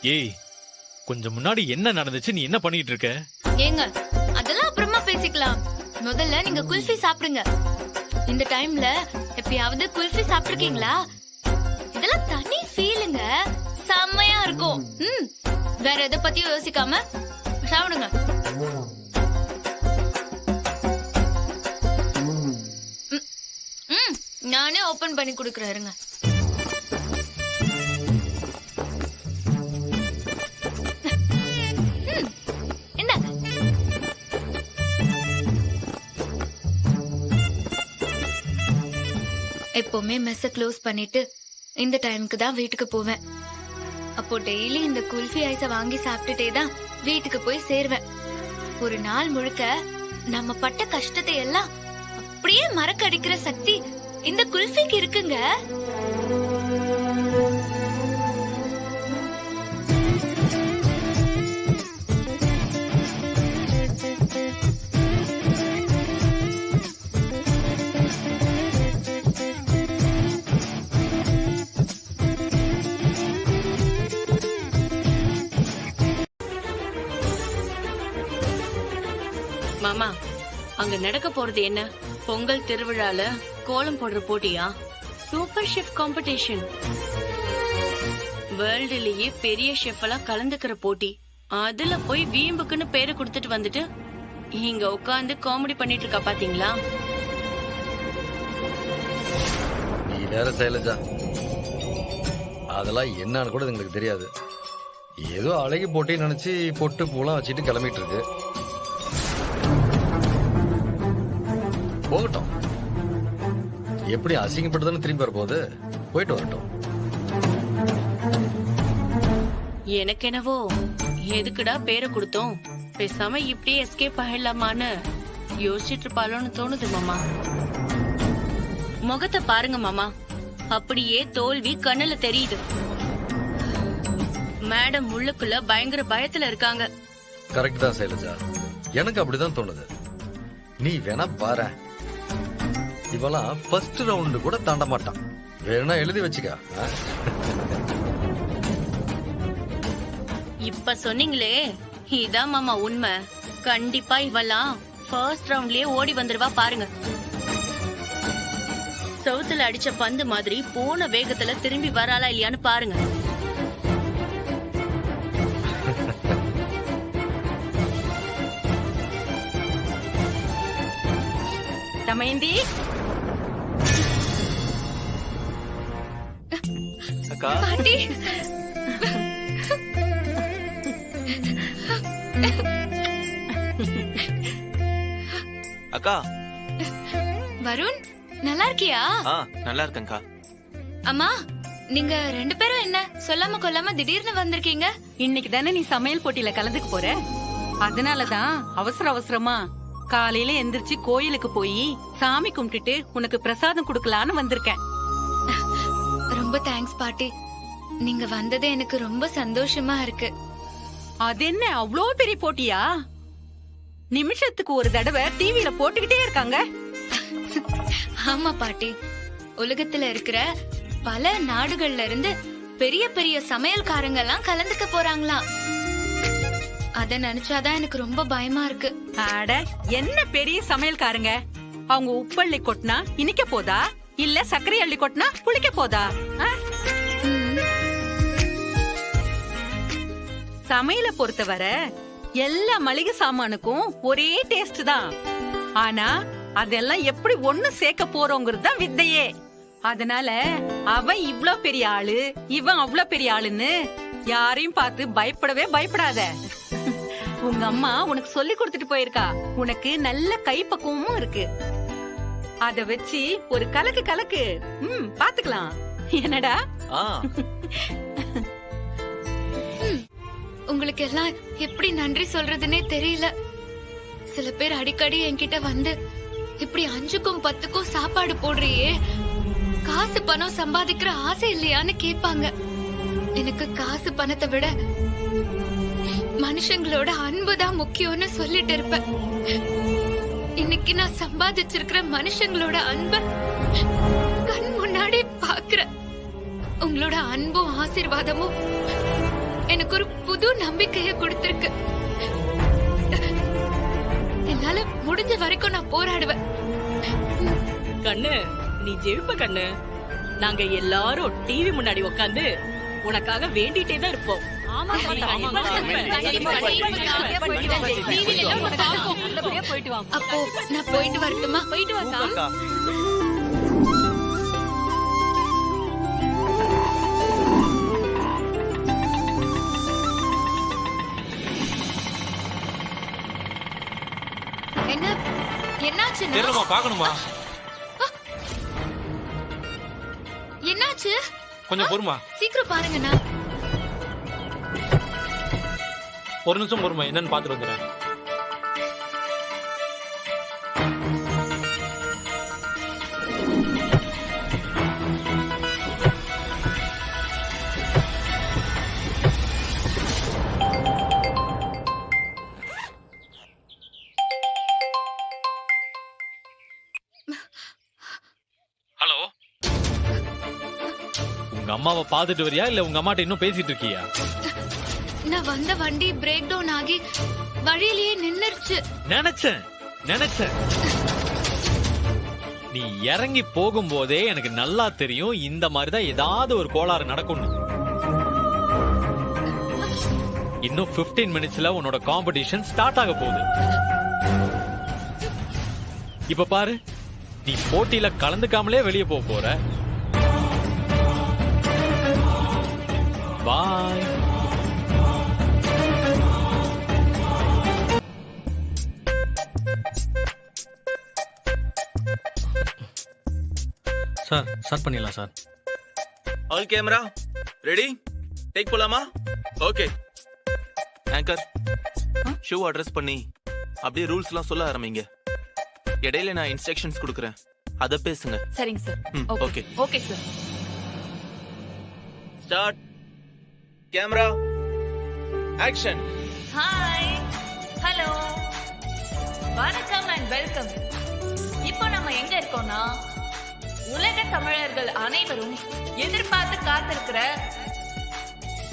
ஏய் கொஞ்சம் முன்னாடி என்ன நடந்துச்சு, நீ என்ன பண்ணிட்டு இருக்க? ஏங்க அதெல்லாம் அப்புறமா பேசிக்கலாம். முதல்ல நீங்க குல்ஃபி சாப்பிடுங்க. இந்த டைம்ல எப்பயாவது குல்ஃபி சாப்பிட்டுருக்கீங்களா? இதெல்லாம் தனி ஃபீலுங்க, செம்மையா இருக்கும். வேற எதை பத்தியும் யோசிக்காம சாப்பிடுங்க. நானே ஓபன் பண்ணி குடுக்கறேன் இருங்க. எப்பவுமே மெஸ்ஸ க்ளோஸ் பண்ணிட்டு இந்த டைமுக்கு தான் வீட்டுக்கு போவேன். அப்போ டெய்லி இந்த குல்ஃபி ஐஸ வாங்கி சாப்பிட்டுட்டே தான் வீட்டுக்கு போய் சேருவேன். ஒரு நாள் முழுக்க நம்ம பட்ட கஷ்டத்தை எல்லாம் அப்படியே மறக்கடிக்கிற சக்தி இந்த குல்ஃபிக்கு இருக்குங்க. மாமா, அங்க நடக்க போறது என்ன? பொங்கல் திருவிழால கோலம் போடுற போட்டியா? Super chef competition. வேர்ல்டுலயே பெரிய ஷெஃப் எல்லாம் கலந்துக்கிற போட்டி. அதுல போய் வீம்புக்குன்னு பேரை கொடுத்துட்டு வந்துட்டு இங்க உட்கார்ந்து காமெடி பண்ணிட்டு இருக்கா பாத்தீங்களா? நீ வேற சைலஜா, அதெல்லாம் என்னன்னு கூட எங்களுக்கு தெரியாது. ஏதோ அழகி போட்டி நினைச்சு பொட்டு பூலாம் வச்சுட்டு கிளம்பிட்டு இருக்கு. போகட்டும், எப்படி அசிங்கப்பட்டுதானே திரும்பி வரப்போகுது, போயிட்டு வரட்டும். எனக்கு என்னவோ எதுக்குடா பேரை கொடுத்தோம், பேசாம இப்படியே எஸ்கேப் ஆயிடலாமான்னு யோசிச்சுட்டு இருப்பாளோன்னு தோணுது மாமா. முகத்தை பாருங்க மாமா, அப்படியே தோல்வி கண்ணுல தெரியுது. மேடம் உள்ளுக்குள்ள பயங்கர பயத்துல இருக்காங்க. கரெக்ட் தான் சைலஜா, எனக்கு அப்படிதான் தோணுது. நீ வேணா பாரு, இவெல்லாம் ஃபர்ஸ்ட் ரவுண்டு கூட தாண்ட மாட்டான். வேணா எழுதி வச்சுக்க. இப்ப சொன்னீங்களே, இதான் மாமா உண்மை. கண்டிப்பா இவெல்லாம் ஃபர்ஸ்ட் ரவுண்ட்லயே ஓடி வந்துருவா பாருங்க. சவுத்துல அடிச்ச பந்து மாதிரி போன வேகத்துல திரும்பி வராளா இல்லையான்னு பாருங்க. தமயந்தி அக்கா, பாட்டி, அக்கா. வருண் நல்லா இருக்கியா? நல்லா இருக்கேன்க்கா. அம்மா, நீங்க ரெண்டு பேரும் என்ன சொல்லாம கொல்லாம திடீர்னு வந்திருக்கீங்க? இன்னைக்கு தானே நீ சமையல் போட்டியில கலந்துக்க போற, அதனாலதான் அவசர அவசரமா காலையில எந்திரிச்சு கோயிலுக்கு போய் சாமி கும்பிட்டுட்டு உனக்கு பிரசாதம் குடுக்கலான்னு வந்திருக்கேன். ரொம்ப தேங்க்ஸ் பாட்டி, நீங்க வந்தது எனக்கு ரொம்ப சந்தோஷமா இருக்கு. அது என்ன அவ்வளோ பெரிய போட்டியா? நிமிஷத்துக்கு ஒரு தடவை டிவில போட்டுக்கிட்டே இருக்காங்க. ஆமா பாட்டி, உலகத்துல இருக்கிற பல நாடுகள்ல இருந்து பெரிய பெரிய சமையல்காரங்க எல்லாம் கலந்துக்க போறாங்களாம். அத நினைச்சாதான் எனக்கு ரொம்ப பயமா இருக்கு. அட, என்ன பெரிய சமையல்காரங்க? அவங்க உப்பள்ளி கொட்டினா இனிக்க போதா, இல்ல சர்க்கரை அள்ளி கொட்டினா புளிக்க போதா? சமையல பொறுத்தவரை எல்லா மளிகை சாமானுக்கும் ஒரே டேஸ்ட் தான். ஆனா அதெல்லாம் எப்படி ஒண்ணு சேர்க்க போறோங்கிறது தான் வித்தையே. அதனால அவன் இவ்ளோ பெரிய ஆளு, இவன் அவ்ளோ பெரிய ஆளுன்னு யாரையும் பார்த்து பயப்படவே பயப்படாத. உங்க அம்மா உனக்கு சொல்லி கொடுத்துட்டு போயிருக்கா. உனக்கு நல்ல கைப்பக்குவமும் இருக்கு. அத வச்சு ஒரு கலக்கு கலக்கு. பாத்துக்கலாம். என்னடா? உங்களுக்கு எல்லாம் எப்படி நன்றி சொல்றதுன்னே தெரியல. சில பேர் அடிக்கடி என்கிட்ட வந்து இப்படி 5க்கும் 10க்கும் சாப்பாடு போடுறியே, காசு பணம் சம்பாதிக்கிற ஆசை இல்லையான்னு கேட்பாங்க. எனக்கு காசு பணத்தை விட மனுஷங்களோட அன்புதான் முக்கியம்னு சொல்லிட்டு இருப்பேன். இன்னைக்கு நான் சம்பாதிச்சிருக்கிற மனுஷங்களோட அன்ப கண் முன்னாடி பாக்குறேன். உங்களோட அன்பும் ஆசீர்வாதமும் எனக்கு ஒரு புது நம்பிக்கைய கொடுத்திருக்கு. என்னால முடிஞ்ச வரைக்கும் நான் போராடுவேன். கண்ணு, நீ ஜெயிப்ப கண்ணு. நாங்க எல்லாரும் டிவி முன்னாடி உட்காந்து உனக்காக வேண்டிட்டே தான் இருப்போம். அப்போ நான் போயிட்டு வரட்டுமா? போயிட்டு வரட்டா? என்ன என்னாச்சுன்னா? பாக்கணுமா? என்னாச்சு? கொஞ்சம் பொறுமா, சீக்கிரம் பாருங்கண்ணா. ஒரு நிமிஷம் பொறுமா, என்னன்னு பாத்துட்டு வந்துடுறேன். ஹலோ, உங்க அம்மாவை பாத்துட்டு வரியா இல்ல உங்க அம்மாட்ட இன்னும் பேசிட்டு இருக்கியா? நான் வந்த வண்டி பிரேக் டவுன் ஆகி வழியிலேயே நின்னுருச்சு. நினைச்சேன் நீ இறங்கி போகும்போதே எனக்கு நல்லா தெரியும் இந்த மாதிரிதான் ஏதாவது ஒரு கோளாறு நடக்கும்னு. இன்னும் 15 மினிட்ஸ்ல உன்னோட காம்படிஷன் ஸ்டார்ட் ஆக போகுது. இப்ப பாரு, நீ போட்டியில கலந்துக்காமலே வெளியே போற. பாய். சார் ஸ்டார்ட் பண்ணிடலாம் sir. All camera ready, take போலாமா? ஓகே. ஆங்கர், ஷோ அட்ரஸ் பண்ணி அப்படியே ரூல்ஸ்லாம் சொல்ல ஆரம்பிங்க. இடையில நான் இன்ஸ்ட்ரக்ஷன்ஸ் கொடுக்குறேன், அத பேசுங்க. சரிங்க sir. Okay okay sir. Start. Camera action. Hi, hello, வணக்கம் அண்ட் வெல்கம். இப்போ நம்ம எங்க இருக்கோம்னா, உலக தமிழர்கள் அனைவரும் எதிர்பார்த்து காத்திருக்கிற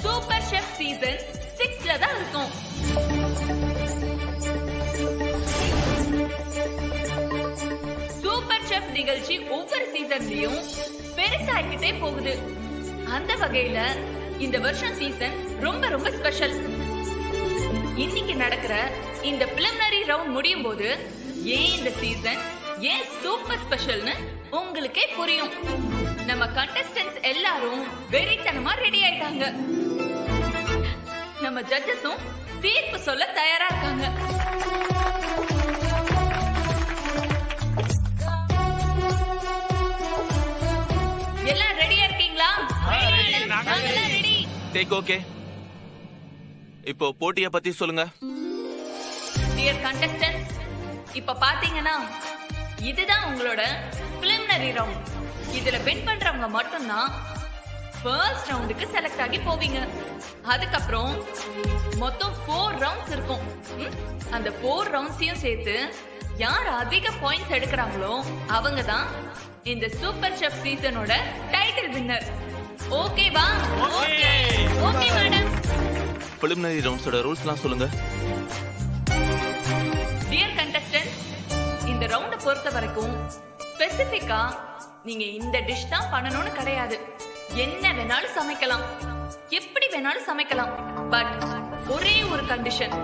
சூப்பர் ஷெஃப் சீசன் 6ல தான் இருக்கும். சூப்பர் ஷெஃப் நிகழ்ச்சி ஒவ்வொரு சீசன்லயும் பெருசாகிட்டே போகுது. அந்த வகையில இந்த வருஷம் சீசன் ரொம்ப ரொம்ப ஸ்பெஷல். இன்னைக்கு நடக்கிற இந்த பிலிமினரி ரவுண்ட் முடியும் போது ஏன் இந்த சீசன் ஏன் சூப்பர் ஸ்பெஷல்னு உங்களுக்கே புரியும். நம்ம கண்டஸ்டன்ட்ஸ் எல்லாரும் வெறித்தனமா ரெடி ஆயிட்டாங்க. நம்ம ஜட்ஜஸும் தீர்ப்பு சொல்ல தயாரா இருக்காங்க. எல்லாம் ரெடியா இருக்கீங்களா? ரெடி. Take okay. இப்போ போட்டிய பத்தி சொல்லுங்க. டியர் கண்டஸ்டன்ட்ஸ், இப்ப பாத்தீங்கன்னா இதுதான் உங்களோட பிலிமினரி ரவுண்ட். இதுல வின் பண்றவங்க மட்டும்தான் ஃபர்ஸ்ட் ரவுண்டுக்கு செலக்ட் ஆகி போவீங்க. அதுக்கப்புறம் மொத்தம் 4 ரவுண்ட்ஸ் இருக்கும். அந்த 4 ரவுண்ட்ஸையும் சேர்த்து யார் அதிக பாயிண்ட்ஸ் எடுக்கிறாங்களோ அவங்க தான் இந்த சூப்பர் ஷெஃப் சீசனோட டைட்டில் வின்னர். ஓகேவா? Okay madam. பிலிமினரி ரவுண்ட்ஸோட ரூல்ஸ்லாம் சொல்லுங்க. டியர் கண்டஸ்டன்ட், இந்த ரவுண்ட பொறுத்த வரைக்கும் ஸ்பெசிபிக்கா நீங்க இந்த டிஷ் தான் பண்ணணும்னு கிடையாது. என்ன வேணாலும் சமைக்கலாம், எப்படி வேணாலும் சமைக்கலாம். பட் ஒரே ஒரு கண்டிஷன்,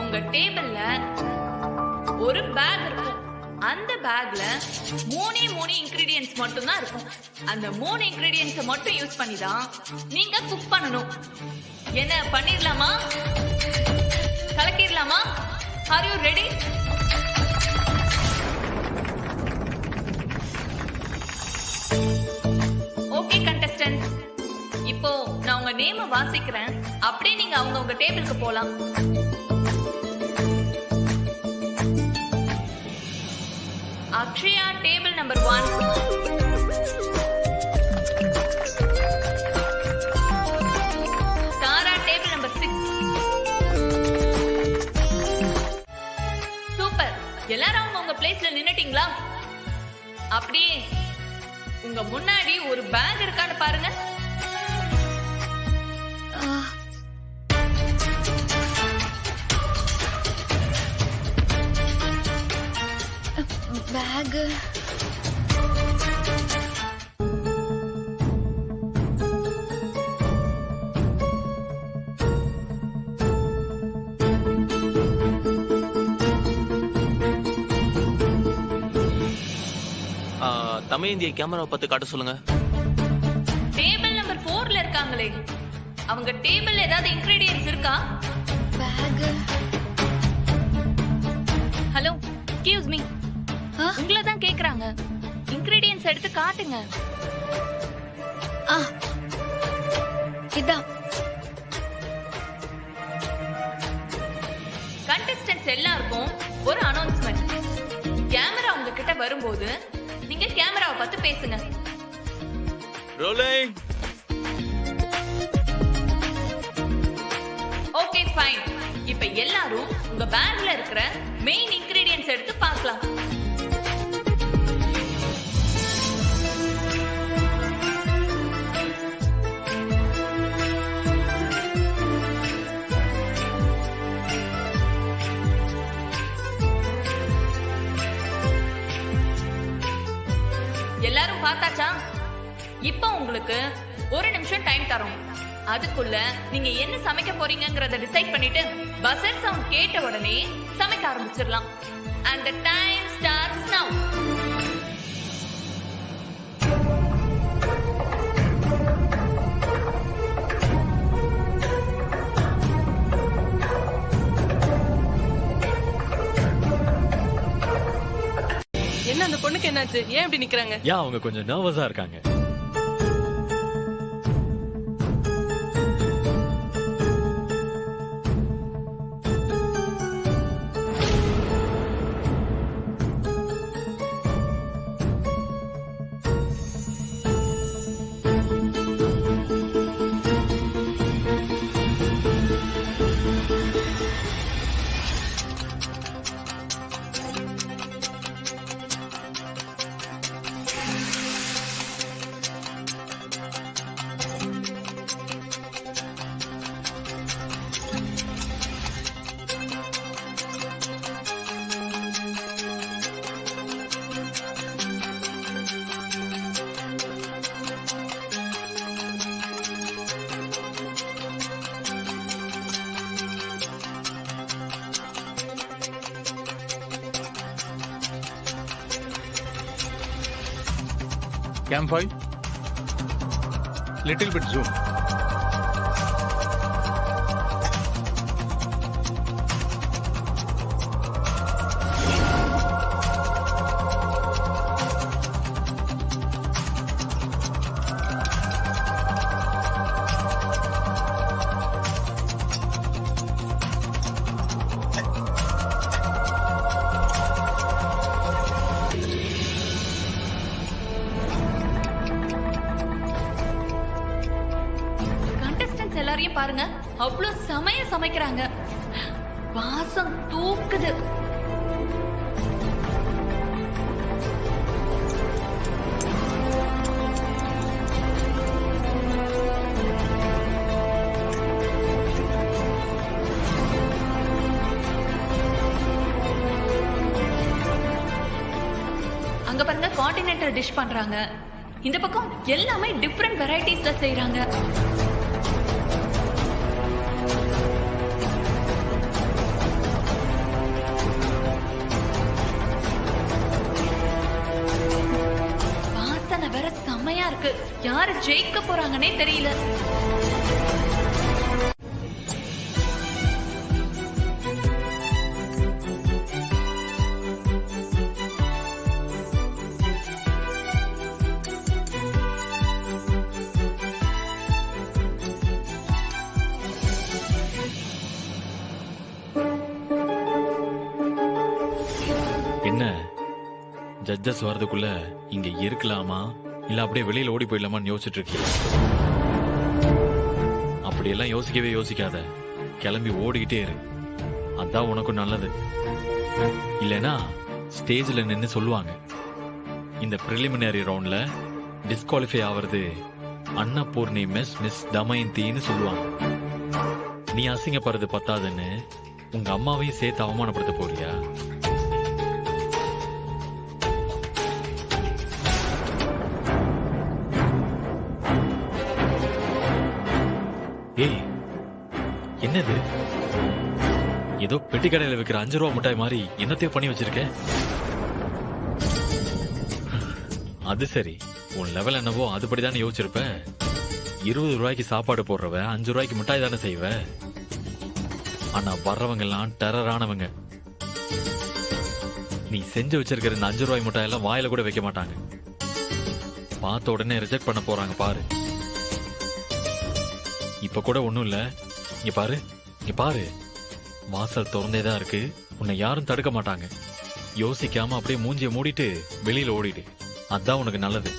உங்க டேபிள்ல ஒரு பேக் இருக்கும். அந்த பேக்ல 3 இன்கிரிடியன்ட்ஸ் மட்டும் தான் இருக்கும். அந்த 3 இன்கிரிடியன்ட்ஸ் மட்டும் யூஸ் பண்ணி தான் நீங்க குக் பண்ணணும். என்ன பண்ணிரலாமா? கலக்கிரலாமா? Are you ready? Okay contestants, இப்போ நான் உங்க நேம வாசிக்கிறேன். அப்படியே நீங்க உங்க டேபிளுக்கு போலாம். அக்ஷயா டேபிள் நம்பர் 1, தாரா டேபிள் நம்பர் 6. சூப்பர். எல்லாரும் உங்க பிளேஸ்ல நின்னுட்டீங்களா? அப்படியே உங்க முன்னாடி ஒரு பேக் இருக்கான்னு பாருங்க. பேக். தமயந்திய கேமரா பார்த்து காட்ட சொல்லுங்க. டேபிள் நம்பர் 4ல இருக்காங்களே, அவங்க டேபிள்ல ஏதாவது இன்கிரிடியன்ட்ஸ் இருக்கா? பேக். ஹலோ, எக்ஸ்கியூஸ் மீ, உங்களை தான் கேக்குறாங்க. இன்கிரிடியன்ட்ஸ் எடுத்து காட்டுங்க. இதான். கண்டஸ்டன்ட்ஸ் எல்லாருக்கும் ஒரு அனௌன்ஸ்மெண்ட். கேமரா உங்ககிட்ட வரும்போது நீங்க கேமராவை பார்த்து பேசுங்க. ரோலிங். Okay fine. இப்ப எல்லாரும் உங்க பேக்ல இருக்கிற மெயின் இன்கிரிடியன்ட்ஸ் எடுத்து பார்க்கலாம். எல்லாரும் பார்த்தாச்சா? இப்போ உங்களுக்கு 1 நிமிஷம் டைம் தரோம். அதுக்குள்ள நீங்க என்ன சமைக்க போறீங்கங்கறத டிசைட் பண்ணிட்டு பஸர் சவுண்ட் கேட்ட உடனே சமைக்க ஆரம்பிச்சிடலாம். And the time starts now. என்ன அந்த பொண்ணுக்கு என்னாச்சு? ஏன் இப்படி நிக்கிறாங்க? ஏன் அவங்க கொஞ்சம் நர்வஸா இருக்காங்க. Cam 5. Little bit zoom. எல்லாரையும் பாருங்க, அவ்வளவு சமைய சமைக்கிறாங்க. வாசம் தூக்குது. அங்க பாருங்க, கான்டினென்டல் டிஷ் பண்றாங்க. இந்த பக்கம் எல்லாமே டிஃபரெண்ட் வெரைட்டிஸ்ல செய்யறாங்க. வாசனை வேற செமையா இருக்கு. யாரு ஜெயிக்க போறாங்கன்னே தெரியல. என்ன ஜட்ஜஸ் வர்றதுக்குள்ள இங்க இருக்கலாமா இல்ல அப்படியே வெளியில ஓடி போயிடலாமான்னு யோசிச்சுட்டு இருக்கீங்க. அப்படியெல்லாம் யோசிக்கவே யோசிக்காத, கிளம்பி ஓடிக்கிட்டே இரு. அதான் உனக்கும் நல்லது. இல்லனா ஸ்டேஜ்ல நின்னு சொல்லுவாங்க, இந்த பிரிலிமினரி ரவுண்ட்ல டிஸ்குவாலிஃபை ஆவறது அன்னபூர்ணி மிஸ் தமயந்தின்னு சொல்லுவாங்க. நீ அசிங்கப்படுறது பத்தாதுன்னு உங்க அம்மாவையும் சேர்த்து அவமானப்படுத்த போறியா? ஏய் என்னது ஏதோ பெட்டி கடையில விற்கிற 5 ரூபா மிட்டாய் மாதிரி என்னத்தையும் பண்ணி வச்சிருக்க? அது சரி, உன் லெவல் என்னவோ அதுபடிதானே யோசிச்சிருப்ப. 20 ரூபாய்க்கு சாப்பாடு போடுறவ 5 ரூபாய்க்கு மிட்டாய் தானே செய்வ. ஆனா வர்றவங்க எல்லாம் டெரரானவங்க. நீ செஞ்சு வச்சிருக்கிற இந்த 5 ரூபாய் மிட்டாய் எல்லாம் வாயில கூட வைக்க மாட்டாங்க. பார்த்த உடனே ரிஜெக்ட் பண்ண போறாங்க பாரு. இப்ப கூட ஒண்ணும் இல்ல, இங்க பாரு வாசல் திறந்தேதான் இருக்கு. உன்னை யாரும் தடுக்க மாட்டாங்க. யோசிக்காம அப்படியே மூஞ்சிய மூடிட்டு வெளியில ஓடிடு. அதான் உனக்கு நல்லது.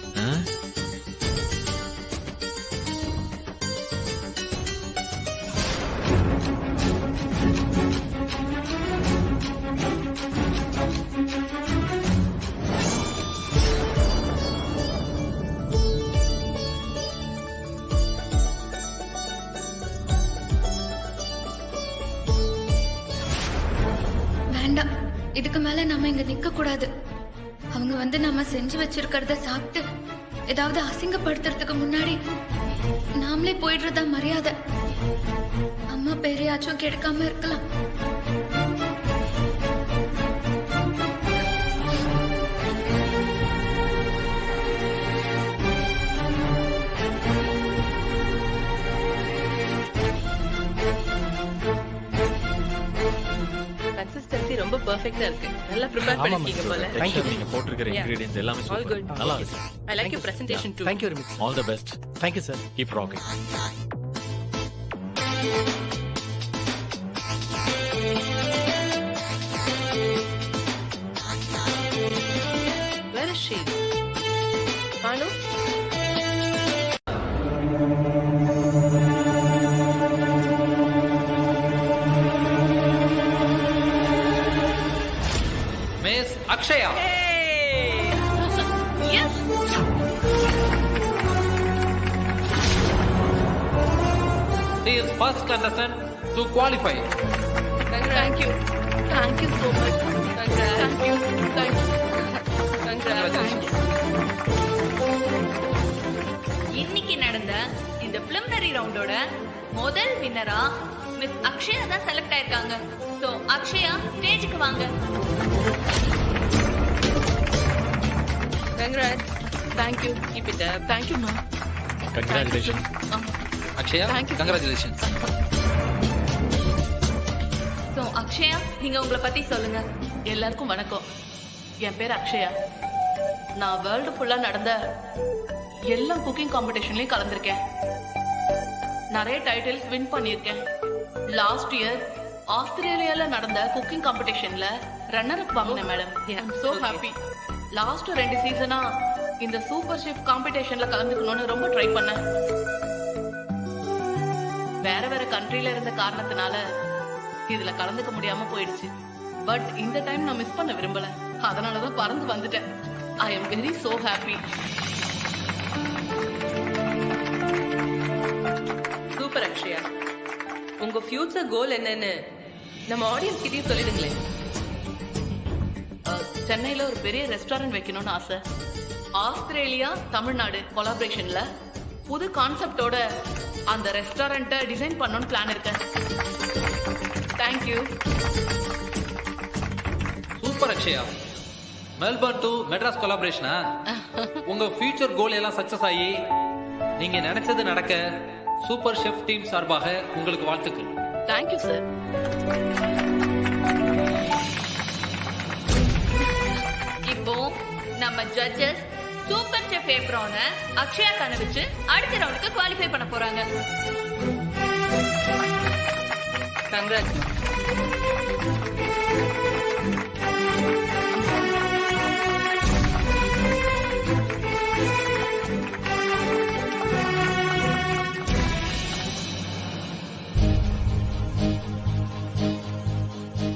வேண்டாம், இதுக்கு மேல நம்ம இங்க நிக்க கூடாது. அவங்க வந்து நம்ம செஞ்சு வச்சிருக்கிறத சாப்பிட்டு ஏதாவது அசிங்கப்படுத்துறதுக்கு முன்னாடி நாமளே போயிடுறதா மரியாதை. அம்மா பேரையாச்சும் கெடுக்காம இருக்கலாம். கன்சிஸ்டன்சி ரொம்ப பெர்ஃபெக்ட்டா இருக்கு. நல்லா ப்ரிப்பேர் பண்ணிருக்கீங்க போல. Thank you. நீங்க போட்டிருக்கிற ingredients எல்லாமே All சூப்பர். good. நல்லா இருக்கு. I like your presentation too. Thank you very much. All the best. Thank you sir. Keep rocking. Where is she? Anu? Miss Akshaya. Yes. She is first contestant to qualify. Thank you. Thank you so much. Thank you. Thank you. Congratulations. இன்னைக்கு நடந்த இந்த preliminary ரவுண்டோட முதல் வின்னரா மிஸ் அக்ஷயா தான் செலக்ட் ஆயிருக்காங்க. சோ அக்ஷயா ஸ்டேஜுக்கு வாங்க. Congrats. Thank you. Keep it up. Thank you, ma. Congratulations. Akshaya, Thank you. congratulations. So Akshaya, நீங்க உங்களை பத்தி சொல்லுங்க. எல்லாருக்கும் வணக்கம். என் பேர் அக்ஷயா. நான் வேர்ல்டு ஃபுல்லா நடந்த எல்லா குக்கிங் காம்படிஷன்லயும் கலந்திருக்கேன். நிறைய டைட்டில்ஸ் வின் பண்ணியிருக்கேன். லாஸ்ட் இயர் ஆஸ்திரேலியால நடந்த குக்கிங் காம்படிஷன்ல ரன்னர் அப் வாங்கினேன் madam. I'm so happy. Last 2 சீசனா இந்த சூப்பர் ஷெஃப் காம்படிஷன்ல கலந்துக்கணும்னு ரொம்ப ட்ரை பண்ணேன். வேற வேற கண்ட்ரில இருந்த காரணத்தினால இதுல கலந்துக்க முடியாம போயிடுச்சு. பட் இந்த டைம் நான் மிஸ் பண்ண விரும்பல. அதனாலதான் பறந்து வந்துட்டேன். I am very so happy. Super Akshaya, உங்க ஃபியூச்சர் கோல் என்னன்னு நம்ம ஆடியன்ஸ் கிட்டயும் சொல்லிடுங்களேன். சென்னையில ஒரு பெரிய ரெஸ்டாரண்ட் வைக்கணும்னு ஆசை. ஆஸ்திரேலியா தமிழ்நாடு கொலாபரேஷன்ல புது கான்செப்டோட அந்த ரெஸ்டாரண்ட்டை டிசைன் பண்ணணும்னு பிளான் இருக்கேன். Thank you. Super Akshaya. Melbourne to Madras கொலாபரேஷனா? உங்க ஃபியூச்சர் கோல் எல்லாம் சக்சஸ் ஆகி நீங்க நினைச்சது நடக்க சூப்பர் ஷெஃப் டீம் சார்பாக உங்களுக்கு வாழ்த்துக்கள். Thank you sir. இப்போ நம்ம ஜட்ஜஸ் சூப்பர் செஃப் ஏப்ரான அக்ஷயா கனவிச்சு அடுத்த ரவுண்டுக்கு குவாலிஃபை பண்ண போறாங்க. கங்க்ராட்ஸ்.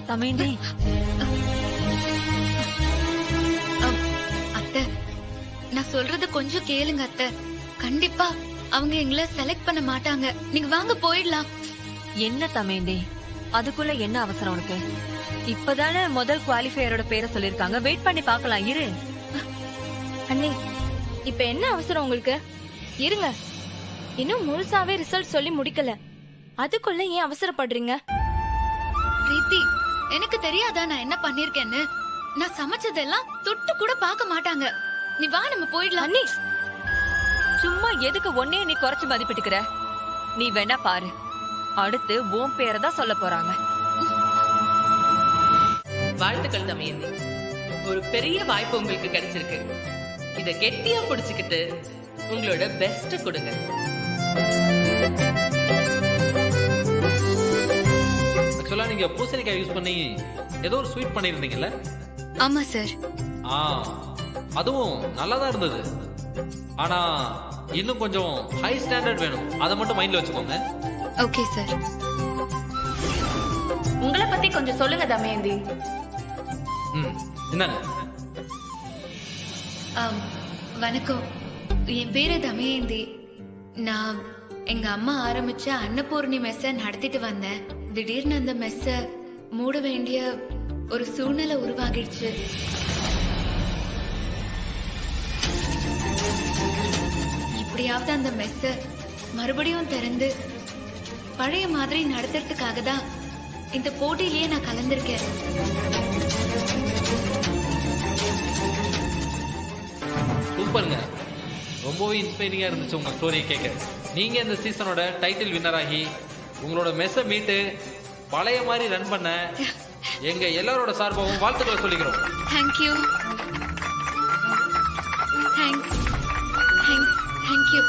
தமேந்தி, அத்தை, நான் சொல்றத கொஞ்சம் கேளுங்க அத்தை. கண்டிப்பா அவங்க எங்களை செலக்ட் பண்ண மாட்டாங்க. நீங்க வாங்க போயிடலாம். என்ன தமேந்தி, அதுக்குள்ள என்ன அவசரம் உனக்கு? இப்பதானே முதல் குவாலிஃபையரோட பேரை சொல்லிருக்காங்க. வெயிட் பண்ணி பார்க்கலாம், இரு. அண்ணே, இப்ப என்ன அவசரம் உங்களுக்கு? இருங்க, இன்னும் முழுசாவே ரிசல்ட் சொல்லி முடிக்கல. அதுக்குள்ள ஏன் அவசரப்படுறீங்க? பிரீத்தி, எனக்கு தெரியாதா நான் என்ன பண்ணிருக்கேன்னு? நான் சமைச்சதெல்லாம் தொட்டு கூட பார்க்க மாட்டாங்க. நீ வா, நம்ம போயிடலாம். அண்ணி, சும்மா எதுக்கு ஒன்னே நீ குறைச்சு மதிப்பிட்டுக்கிற? நீ வேணா பாரு, அடுத்து உன் பேரை தான் சொல்ல போறாங்க. வாழ்த்துக்கள் தமையந்தி, ஒரு பெரிய வாய்ப்பு உங்களுக்கு கிடைச்சிருக்கு. இத கெட்டியா புடிச்சுக்கிட்டு உங்களோட பெஸ்ட் கொடுங்க. ஆக்சுவலா நீங்க பூசணிக்காய் யூஸ் பண்ணி ஏதோ ஒரு ஸ்வீட் பண்ணிருந்தீங்கல்ல? ஆமா சார். அதுவும் நல்லா தான் இருந்தது. ஆனா இன்னும் கொஞ்சம் ஹை ஸ்டாண்டர்ட் வேணும். அதை மட்டும் மைண்ட்ல வச்சுக்கோங்க. Okay sir. உங்களை பத்தி கொஞ்சம் சொல்லுங்க தமயந்தி. என்னங்க? வணக்கம், என் பேரு தமயந்தி. நான் எங்க அம்மா ஆரம்பிச்ச அன்னபூர்ணி மெஸ்ஸ நடத்திட்டு வந்தேன். திடீர்னு அந்த மெஸ்ஸ மூட வேண்டிய ஒரு சூழ்நிலை உருவாகிடுச்சு. எப்படியாவது அந்த மெஸ்ஸ மறுபடியும் திறந்து பழைய மாதிரி நடத்துறதுக்காக தான் இந்த போட்டியிலேயே நான் கலந்திருக்கேன். சூப்பருங்க, ரொம்பவே இன்ஸ்பைரிங்கா இருந்துச்சு உங்க ஸ்டோரியை கேட்க. நீங்க இந்த சீசனோட டைட்டில் வின்னர் ஆகி உங்களோட மெஸ்ஸை மீட்டு பழைய மாதிரி ரன் பண்ண எங்க எல்லாரோட சார்பாகவும் வாழ்த்துக்களை சொல்லிக்கிறோம். தேங்க்யூ. தேங்க்ஸ். தேங்க்யூ.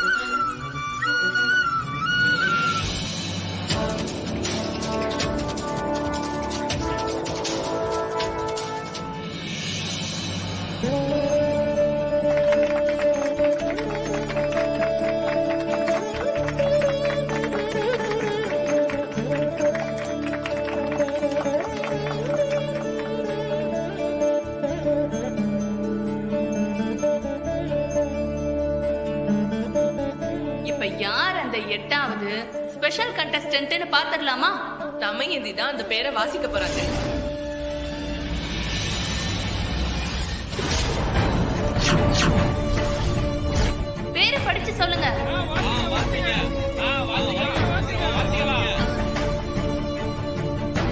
இப்ப யார் அந்த 8வது ஸ்பெஷல் கண்டஸ்டன்ட்னு பாத்துடலாமா? தமையந்தி தான் அந்த பேரை வாசிக்க போறாங்க. பேரு படிச்சு சொல்லுங்க.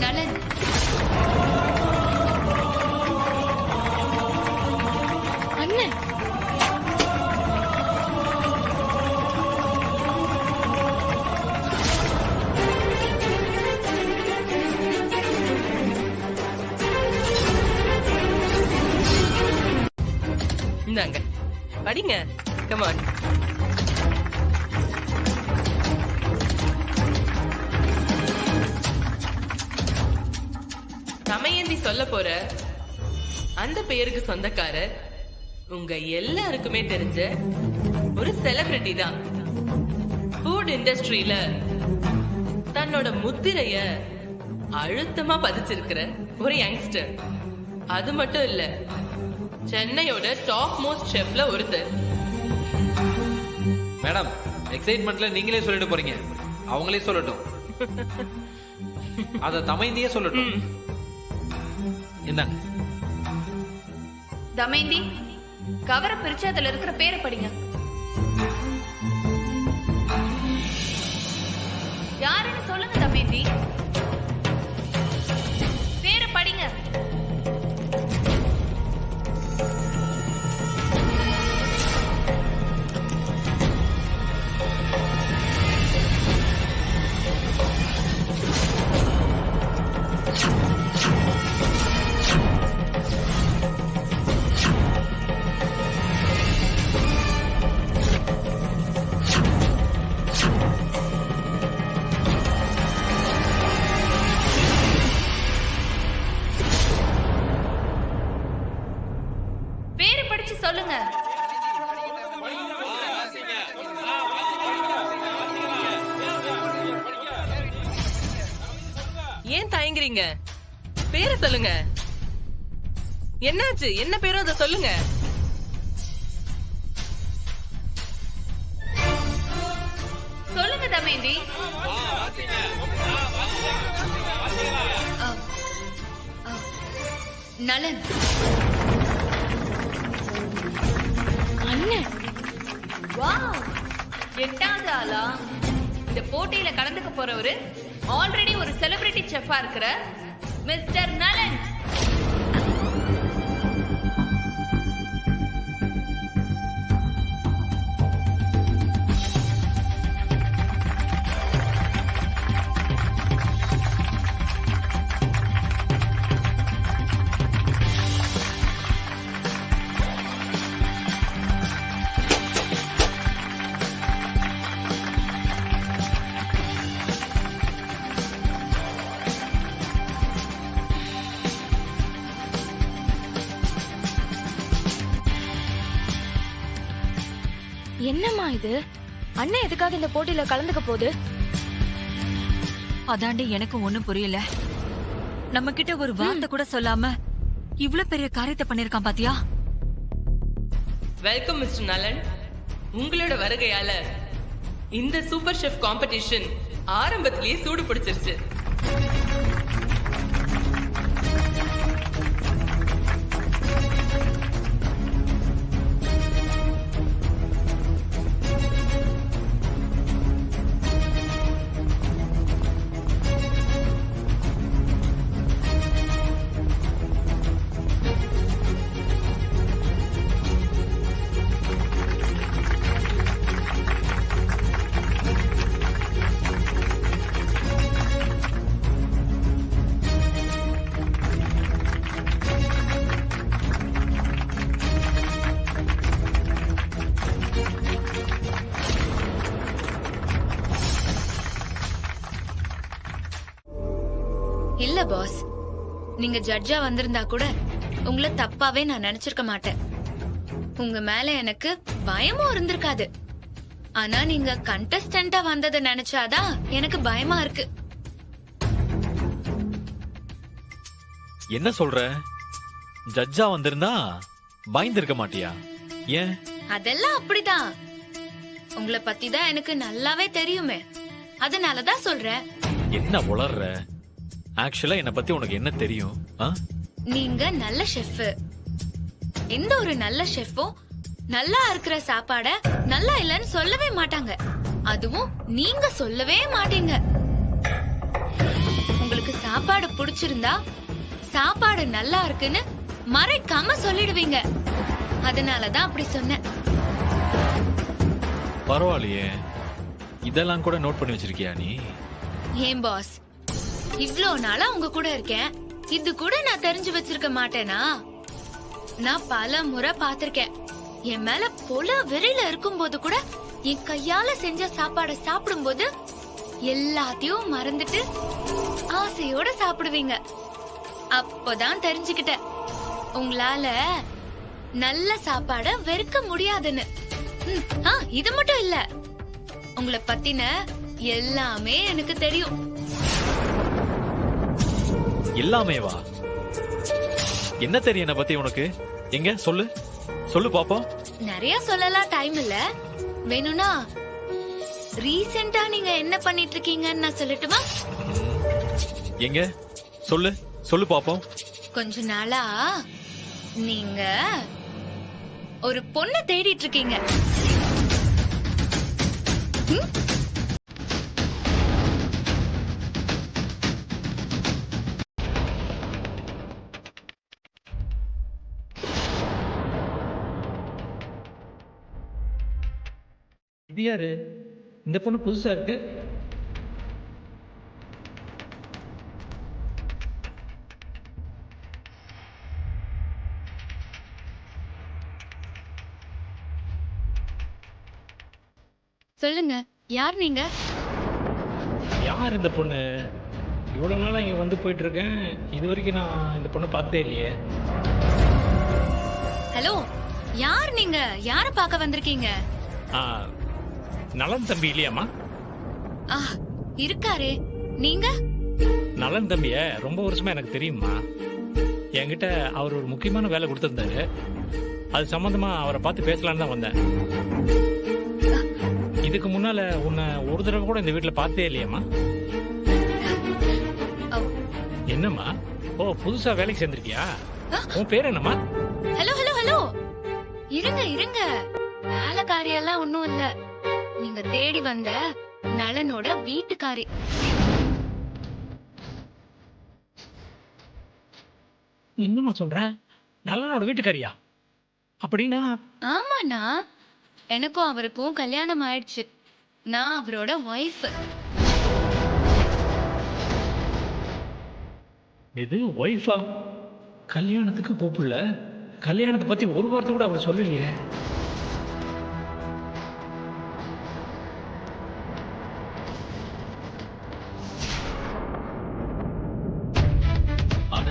நலன். அண்ணன். இந்தாங்க படிங்க. கமான். தமையந்தி சொல்ல போற அந்த பெயருக்கு சொந்தக்காரர் உங்க எல்லாருக்குமே தெரிஞ்ச ஒரு செலிபிரிட்டி தான். ஃபுட் இண்டஸ்ட்ரியில தன்னோட முத்திரைய அழுத்தமா பதிச்சிருக்கிற ஒரு யங்ஸ்டர். அது மட்டும் இல்ல, சென்னையோட டாப் மோஸ்ட் ஷெஃப்ல ஒருத்தர். மேடம், எக்ஸைட்மெண்ட்ல நீங்களே சொல்லிட்டு போறீங்க. அவங்களே சொல்லட்டும். அத தமைந்தியே சொல்லட்டும். என்னங்க? தமயந்தி, கவரை பிரிச்சு அதுல இருக்கிற பேரை படிங்க. யாருன்னு சொல்லுங்க தமயந்தி. பேரை படிங்க. பேரு படிச்சு சொல்லுங்க. ஏன் தயங்குறீங்க? பேரை சொல்லுங்க. என்னாச்சு? என்ன பேரோ அதை சொல்லுங்க. சொல்லுங்க தமயந்தி. நலன். அண்ணன். வாவ், 8வது ஆளா? இந்த போட்டியில கலந்துக்க போறவரு ஆல்ரெடி ஒரு செலிபிரிட்டி செஃப்பா இருக்கிற மிஸ்டர் நலன். என்னம்மா இது? அண்ணன் எதுக்காக இந்த போட்டியில கலந்துக்க போகுது? அதாண்டி எனக்கு ஒண்ணும் புரியல. நம்ம கிட்ட ஒரு வார்த்தை கூட சொல்லாம இவ்ளோ பெரிய காரியத்தை பண்ணிருக்கான் பாத்தியா? வெல்கம் மிஸ்டர் நலன். உங்களோட வருகையால இந்த சூப்பர் ஷெஃப் காம்படிஷன் ஆரம்பத்திலேயே சூடு பிடிச்சிருச்சு. இல்ல பாஸ், நீங்க ஜட்ஜா வந்திருந்தா கூட உங்களை தப்பாவே நான் நினைச்சிருக்க மாட்டேன். உங்க மேல எனக்கு பயமும் இருந்திருக்காது. ஆனா நீங்க கண்டஸ்டன்டா வந்ததை நினைச்சாதான் எனக்கு பயமா இருக்கு. என்ன சொல்ற? ஜட்ஜா வந்திருந்தா பயந்திருக்க மாட்டியா? ஏன்? அதெல்லாம் அப்படிதான். உங்களை பத்தி தான் எனக்கு நல்லாவே தெரியுமே, அதனாலதான் சொல்றேன். என்ன உளர்ற? ஆக்சுவலா என்ன பத்தி உனக்கு என்ன தெரியும்? நீங்க நல்ல ஷெஃப். எந்த ஒரு நல்ல ஷெஃப்பும் நல்லா இருக்கிற சாப்பாட நல்லா இல்லன்னு சொல்லவே மாட்டாங்க. அதுவும் நீங்க சொல்லவே மாட்டீங்க. உங்களுக்கு சாப்பாடு பிடிச்சிருந்தா சாப்பாடு நல்லா இருக்குன்னு மறைக்காம சொல்லிடுவீங்க. அதனாலதான் அப்படி சொன்னேன். பரவாயில்லையே, இதெல்லாம் கூட நோட் பண்ணி வச்சிருக்கியா நீ? ஏன் பாஸ், இவ்ளோ நாளா உங்க கூட இருக்கேன், இது கூட நான் தெரிஞ்சு வச்சிருக்க மாட்டேனா? நான் பல முறை பாத்திருக்கேன். என் மேல பொல வெறியில இருக்கும் போது கூட என் கையால செஞ்ச சாப்பாட சாப்பிடும் போது எல்லாத்தையும் மறந்துட்டு ஆசையோட சாப்பிடுவீங்க. அப்பதான் தெரிஞ்சுக்கிட்டேன் உங்களால நல்ல சாப்பாட வெறுக்க முடியாதுன்னு. இது மட்டும் இல்ல, உங்களை பத்தின எல்லாமே எனக்கு தெரியும். எல்லாமே வா? என்ன தெரியும் என்ன பத்தி உனக்கு? எங்க சொல்லு, சொல்லு பாப்போம். நிறைய சொல்லலாம், டைம் இல்ல. வேணும்னா ரீசெண்டா நீங்க என்ன பண்ணிட்டு இருக்கீங்கன்னு நான் சொல்லட்டுமா? எங்க சொல்லு, சொல்லு பாப்போம். கொஞ்ச நாளா நீங்க ஒரு பொண்ணை தேடிட்டு இருக்கீங்க. இது யாரு? இந்த பொண்ணு புதுசா இருக்கு. சொல்லுங்க, யார் நீங்க? யார் இந்த பொண்ணு? இவ்வளவு நாளா இங்க வந்து போயிட்டு இருக்கேன், இது வரைக்கும் நான் இந்த பொண்ணை பார்த்ததே இல்லையே. ஹலோ, யார் நீங்க? யார பார்க்க வந்திருக்கீங்க? நலன் தம்பி இல்லையாமா? இருக்காரே. நீங்க? நலன் தம்பிய ரொம்ப வருஷமா எனக்கு தெரியுமா. என்கிட்ட அவர் ஒரு முக்கியமான வேலை கொடுத்திருந்தாரு. அது சம்பந்தமா அவரை பார்த்து பேசலான்னு தான் வந்தேன். இதுக்கு முன்னால உன்னை ஒரு தடவை கூட இந்த வீட்டுல பார்த்தே இல்லையாமா? என்னம்மா? ஓ, புதுசா வேலைக்கு சேர்ந்திருக்கியா? உன் பேர் என்னம்மா? ஹலோ ஹலோ ஹலோ, இருங்க இருங்க. வேலைக்காரியெல்லாம் ஒண்ணும் இல்ல. நீங்க தேடி வந்த நலனோட வீட்டுக்காரி. என்னம்மா சொல்ற? நலனோட வீட்டுக்காரியா? அப்படின்னா ஆமாண்ணா, எனக்கும் அவருக்கும் கல்யாணம் ஆயிடுச்சு. நான் அவரோட ஒய்ஃப். இது ஒய்ஃபா? கல்யாணத்துக்கு கூப்பிடல. கல்யாணத்தை பத்தி ஒரு வார்த்தை கூட அவர் சொல்லலையே. அட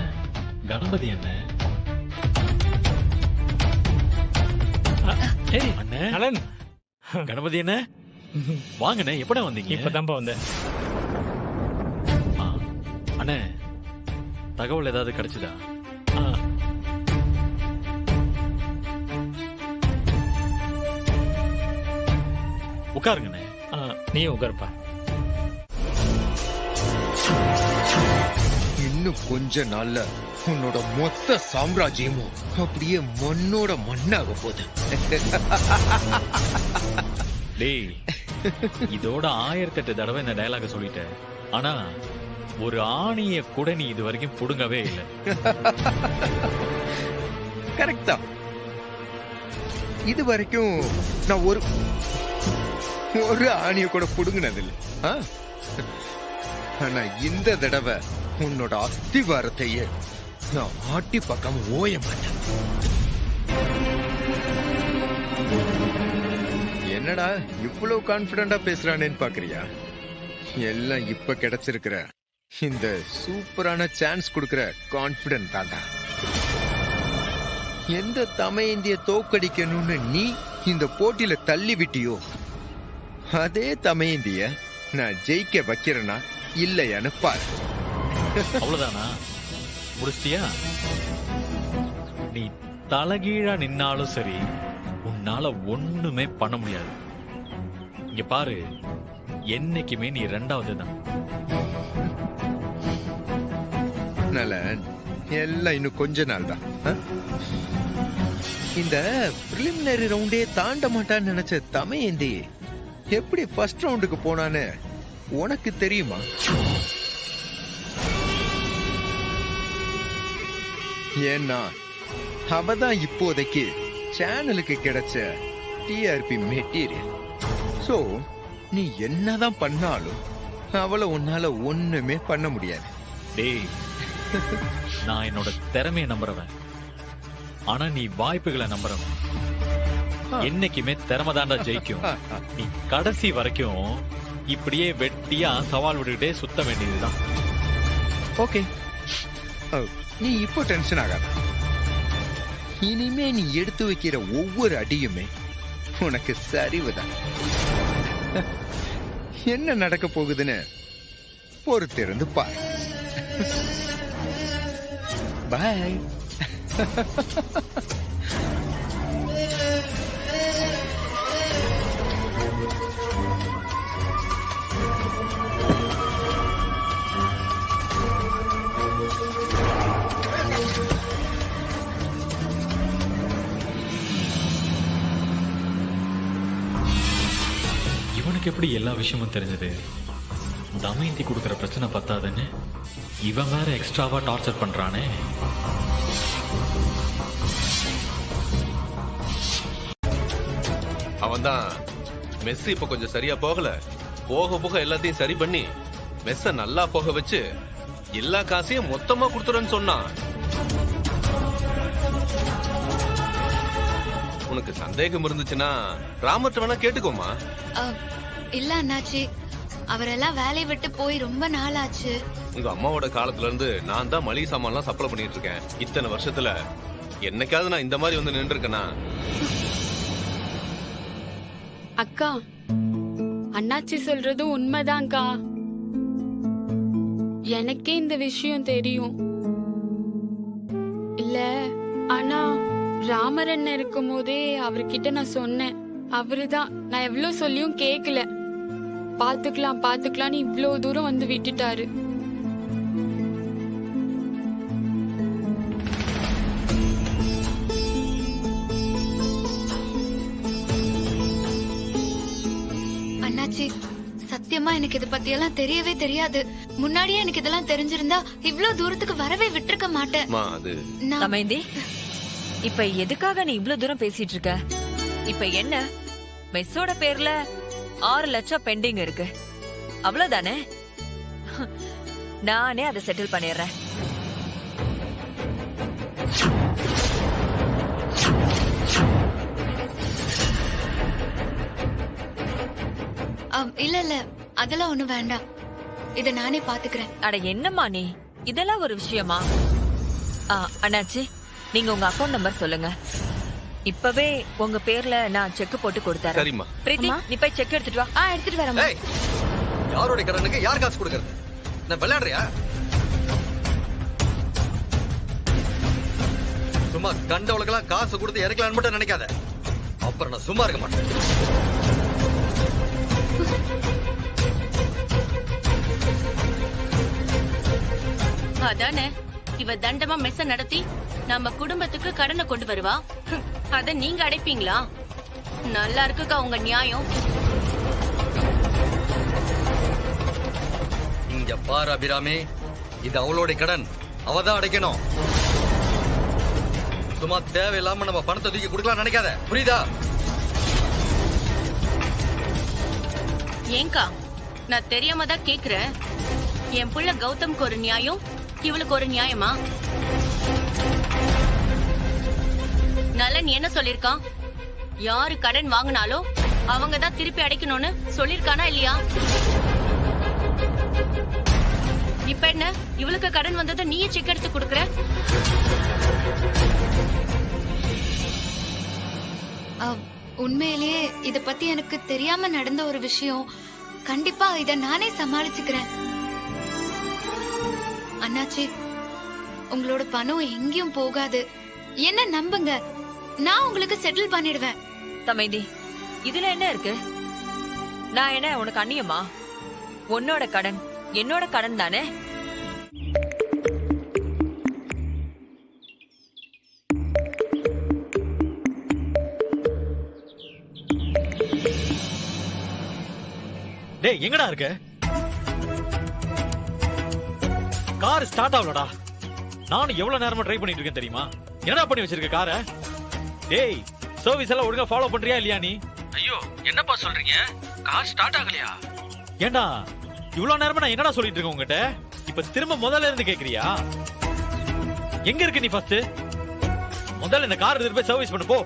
கணபதி என்ன ஏய் அண்ணே, நலன், கணபதி என்ன வாங்கண்ணே, எப்படா வந்தீங்க? இப்பதான்ப்பா வந்தேன். ஆ, அண்ணே தகவல் ஏதாவது கிடைச்சதா? ஆ, உட்காருங்கண்ணே. ஆ, நீயும் உட்காருப்பா. இன்னும் கொஞ்ச நாள்ல உன்னோட மொத்த சாம்ராஜ்யமும் அப்படியே மண்ணோட மண்ணாக போகுது. டேய், இதோட 1008 தடவை இந்த டயலாக சொல்லிட்டேன். ஆனா ஒரு ஆணிய கூட நீ இது வரைக்கும் புடுங்கவே இல்லை. கரெக்டா? இது வரைக்கும் நான் ஒரு ஆணிய கூட புடுங்கினது இல்லை. ஆனா இந்த தடவை உன்னோட அஸ்திவாரத்தையே நான் ஆட்டி பக்கம் ஓய மாட்டேன். என்னடா இவ்வளவு கான்பிடண்டா பேசுறானேன்னு பாக்குறியா? எல்லாம் இப்ப கிடைச்சிருக்கிற இந்த சூப்பரான சான்ஸ் கொடுக்கிற கான்பிடன்ட் தாண்டா. எந்த தமையந்திய தோக்கடிக்கணும்னு நீ இந்த போட்டியில தள்ளி விட்டியோ அதே தமையந்திய நான் ஜெயிக்க வைக்கிறேனா இல்லையான்னு பாரு. அவ்வளவுதானா? முடிச்சிட்டியா? நீ தலகீழா நின்னாலும் சரி, உன்னால ஒண்ணுமே பண்ண முடியாது. இங்க பாரு, என்னைக்குமே நீ 2வது தான். நலன், எல்லாம் இன்னும் கொஞ்ச நாள் தான். இந்த பிரிலிமினரி ரவுண்டே தாண்ட மாட்டான்னு நினைச்ச தமையந்தி எப்படி ஃபர்ஸ்ட் ரவுண்டுக்கு போனான்னு உனக்கு தெரியுமா? ஏன்னா அவதான் இப்போதைக்கு சேனலுக்கு கிடைச்ச டிஆர்பி மெட்டீரியல். சோ நீ என்னதான் பண்ணாலும் அவளை உன்னால ஒண்ணுமே பண்ண முடியாது. டேய், நான் என்னோட திறமையை நம்புறவன். ஆனா நீ வாய்ப்புகளை நம்புறவன். என்னைக்குமே திறமை தாண்டா ஜெயிக்கும். நீ கடைசி வரைக்கும் இப்படியே வெட்டியா சவால் விட்டுக்கிட்டே சுத்த வேண்டியதுதான். ஓகே, நீ இப்போ டென்ஷன் ஆகாத. இனிமே நீ எடுத்து வைக்கிற ஒவ்வொரு அடியுமே உனக்கு சரிவுதான். என்ன நடக்க போகுதுன்னு பொறுத்திருந்து பாரு. பாய். இவனுக்கு எப்படி எல்லா விஷயமும் தெரிஞ்சது? தமயந்தி கொடுக்கிற பிரச்சனை பத்தாதுன்னு இவன் வேற எக்ஸ்ட்ராவா டார்ச்சர் பண்றானே. அவன்தான் மெஸ் இப்ப கொஞ்சம் சரியா போகல, போக போக எல்லாத்தையும் சரி பண்ணி மெஸ்ஸ நல்லா போக வச்சு எல்லா காசையும் மொத்தமா கொடுத்துறேன்னு சொன்னான். உனக்கு சந்தேகம் இருந்துச்சுன்னா ராமர்ட்ட வேணா கேட்டுக்கோமா. இல்ல அண்ணாச்சி, அவரெல்லாம் வேலையை விட்டு போய் ரொம்ப நாள் ஆச்சு. உங்க அம்மாவோட காலத்துல இருந்து நான் தான் மளிகை சாமான்லாம் சப்ளை பண்ணிட்டு இருக்கேன். இத்தனை வருஷத்துல என்னைக்காவது நான் இந்த மாதிரி வந்து நின்று இருக்கேனா? அக்கா, அண்ணாச்சி சொல்றது உண்மைதான்க்கா. எனக்கே இந்த விஷயம் தெரியும். இல்ல, ஆனா ராமர் அண்ணன் இருக்கும் போதே அவர்கிட்ட நான் சொன்னேன். அவருதான் நான் எவ்வளவு சொல்லியும் கேக்கல. பாத்துக்கலாம் பாத்துக்கலாம்னு இவ்வளவு தூரம் வந்து விட்டுட்டாரு. அண்ணாச்சி, சத்தியமா எனக்கு இத பத்தி எல்லாம் தெரியவே தெரியாது. முன்னாடியே எனக்கு இதெல்லாம் தெரிஞ்சிருந்தா இவ்ளோ தூரத்துக்கு வரவே விட்டுருக்க மாட்டேன். அது தமயந்தி, இப்ப எதுக்காக நீ இவ்ளோ தூரம் பேசிட்டு இருக்க? இப்ப என்ன, மெஸ்ஸோட பேர்ல 6 லட்சம் பெண்டிங் இருக்கு, அவ்வளவுதானே? நானே அதை செட்டில் பண்ணிடுறேன். இல்ல இல்ல, அதெல்லாம் ஒண்ணும் வேண்டாம். இத நானே பாத்துக்கிறேன். அட என்னம்மா நீ, இதெல்லாம் ஒரு விஷயமா? அண்ணாச்சி, நீங்க உங்க அக்கவுண்ட் நம்பர் சொல்லுங்க. இப்பவே உங்க பேர்ல நான் செக் போட்டு கொடுத்தறேன். சரிம்மா. பிரீத்தி, நீ போய் செக் எடுத்துட்டு வா. எடுத்துட்டு வரேன். ஏய், யாரோட கடனுக்கு யார் காசு கொடுக்கறது? நான் விளையாடுறியா? சும்மா கண்டவளுக்கெல்லாம் காசு கொடுத்து இறக்கலான்னு மட்டும் நினைக்காத, அப்புறம் நான் சும்மா இருக்க மாட்டேன். அதானே, இவ தண்டமா மெஸ்ஸ நடத்தி நம்ம குடும்பத்துக்கு கடனை கொண்டு வருவா. அத நீங்க அடைப்பீங்களா? நல்லா இருக்குக்கா உங்க நியாயம். இங்க பாரு அபிராமி, இது அவளோட கடன், அவதான் அடைக்கணும். சும்மா தேவையில்லாம நம்ம பணத்தை தூக்கி கொடுக்கலாம் நினைக்காத, புரியுதா? ஏங்கா, நான் தெரியாம தான் கேக்குறேன். என் புள்ள கௌதம்க்கு ஒரு நியாயம், இவளுக்கு ஒரு நியாயமா? நலன் என்ன சொல்லிருக்கான்? யாரு கடன் வாங்கினாலும் அவங்க தான் திருப்பி அடைக்கணும்னு சொல்லிருக்கானா இல்லையா? இப்ப என்ன, இவளுக்கு கடன் வந்ததை நீயே செக் எடுத்து கொடுக்கற? உண்மையிலேயே இத பத்தி எனக்கு தெரியாம நடந்த ஒரு விஷயம். கண்டிப்பா இத நானே சமாளிச்சுக்கிறேன். அண்ணாச்சி, உங்களோட பணம் எங்கேயும் போகாது, என்ன நம்புங்க. நான் உங்களுக்கு செட்டில் பண்ணிடுவேன். தமைதி, இதுல என்ன இருக்கு? நான் என்ன உனக்கு அந்நியமா? உன்னோட கடன் என்னோட கடன் தானே. டேய், எங்கடா இருக்க? கார் ஸ்டார்ட் ஆகலடா. நானும் எவ்வளவு நேரமா ட்ரை பண்ணிட்டு இருக்கேன் தெரியுமா? என்னடா பண்ணி வச்சிருக்க காரை? டேய், சர்வீஸ் எல்லாம் ஒழுங்கா ஃபாலோ பண்றியா இல்லையா நீ? ஐயோ, என்னப்பா சொல்றீங்க? கார் ஸ்டார்ட் ஆகலையா? ஏண்டா இவ்வளவு நேரமா நான் என்னடா சொல்லிட்டு இருக்கேன் உங்ககிட்ட? இப்ப திரும்ப முதல்ல இருந்து கேக்குறியா? எங்க இருக்கு நீ? ஃபர்ஸ்ட் முதல்ல இந்த கார் எடுத்து போய் சர்வீஸ் பண்ணு போ.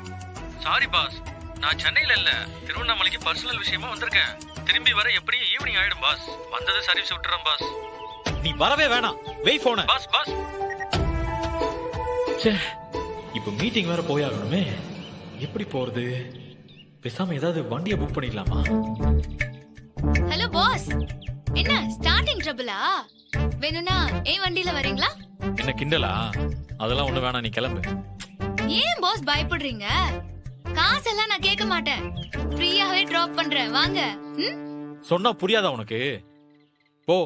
சாரி பாஸ், நான் சென்னையில இல்ல, திருவண்ணாமலைக்கு பர்சனல் விஷயமா வந்திருக்கேன். திரும்பி வர எப்படியும் ஈவினிங் ஆயிடும் பாஸ். வந்தது சர்வீஸ் விட்டுறேன் பாஸ். நீ வரவே வேணாம், வெய் போன. Pass pass. இப்ப மீட்டிங் வேற போயாகணுமே, எப்படி போறது? பேசாம ஏதாவது வண்டியை புக் பண்ணிடலாமா? ஹலோ பாஸ், என்ன ஸ்டார்டிங் ட்ரபிளா? வேணும்னா ஏன் வண்டியில வரீங்களா? என்ன கிண்டலா? அதெல்லாம் ஒண்ணு வேணாம், நீ கிளம்பு. ஏன் பாஸ் பயப்படுறீங்க? காசெல்லாம் நான் கேட்க மாட்டேன், ஃப்ரீயாவே டிராப் பண்றேன், வாங்க. சொன்னா புரியாதா உனக்கு? போ,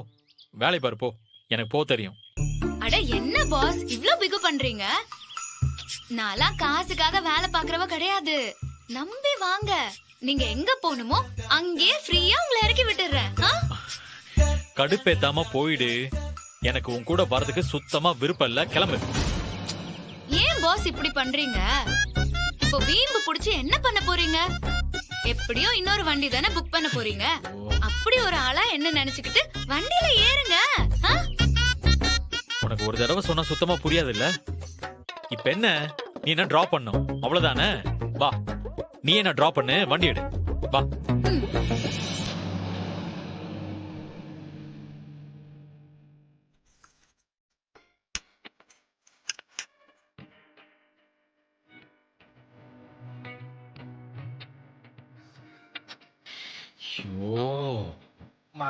வேலை பாரு போ, எனக்கு போ தெரியும். அட என்ன பாஸ் இவ்ளோ பிகு பண்றீங்க? நான்லாம் காசுக்காக வேலை பாக்குறவ கிடையாது, நம்பி வாங்க. நீங்க எங்க போகணுமோ அங்கேயே ஃப்ரீயா உங்களை இறக்கி விட்டுறேன். கடுப்பேத்தாம போயிடு, எனக்கு உன் கூட வரதுக்கு சுத்தமா விருப்பம் இல்ல, கிளம்பு. ஏன் பாஸ் இப்படி பண்றீங்க? இப்போ வீம்பு புடிச்சு என்ன பண்ண போறீங்க? எப்படியோ இன்னொரு வண்டி தானே புக் பண்ண போறீங்க. அப்படி ஒரு ஆளா என்ன நினைச்சுக்கிட்டு வண்டியில ஏறுங்க. உனக்கு ஒரு தடவை சொன்னா சுத்தமா புரியாது இல்ல? இப்ப என்ன, நீ என்ன டிராப் பண்ணும் அவ்வளவுதானே? வா, நீ என்ன டிராப் பண்ணு, வண்டி எடு, வா. ஐயோ,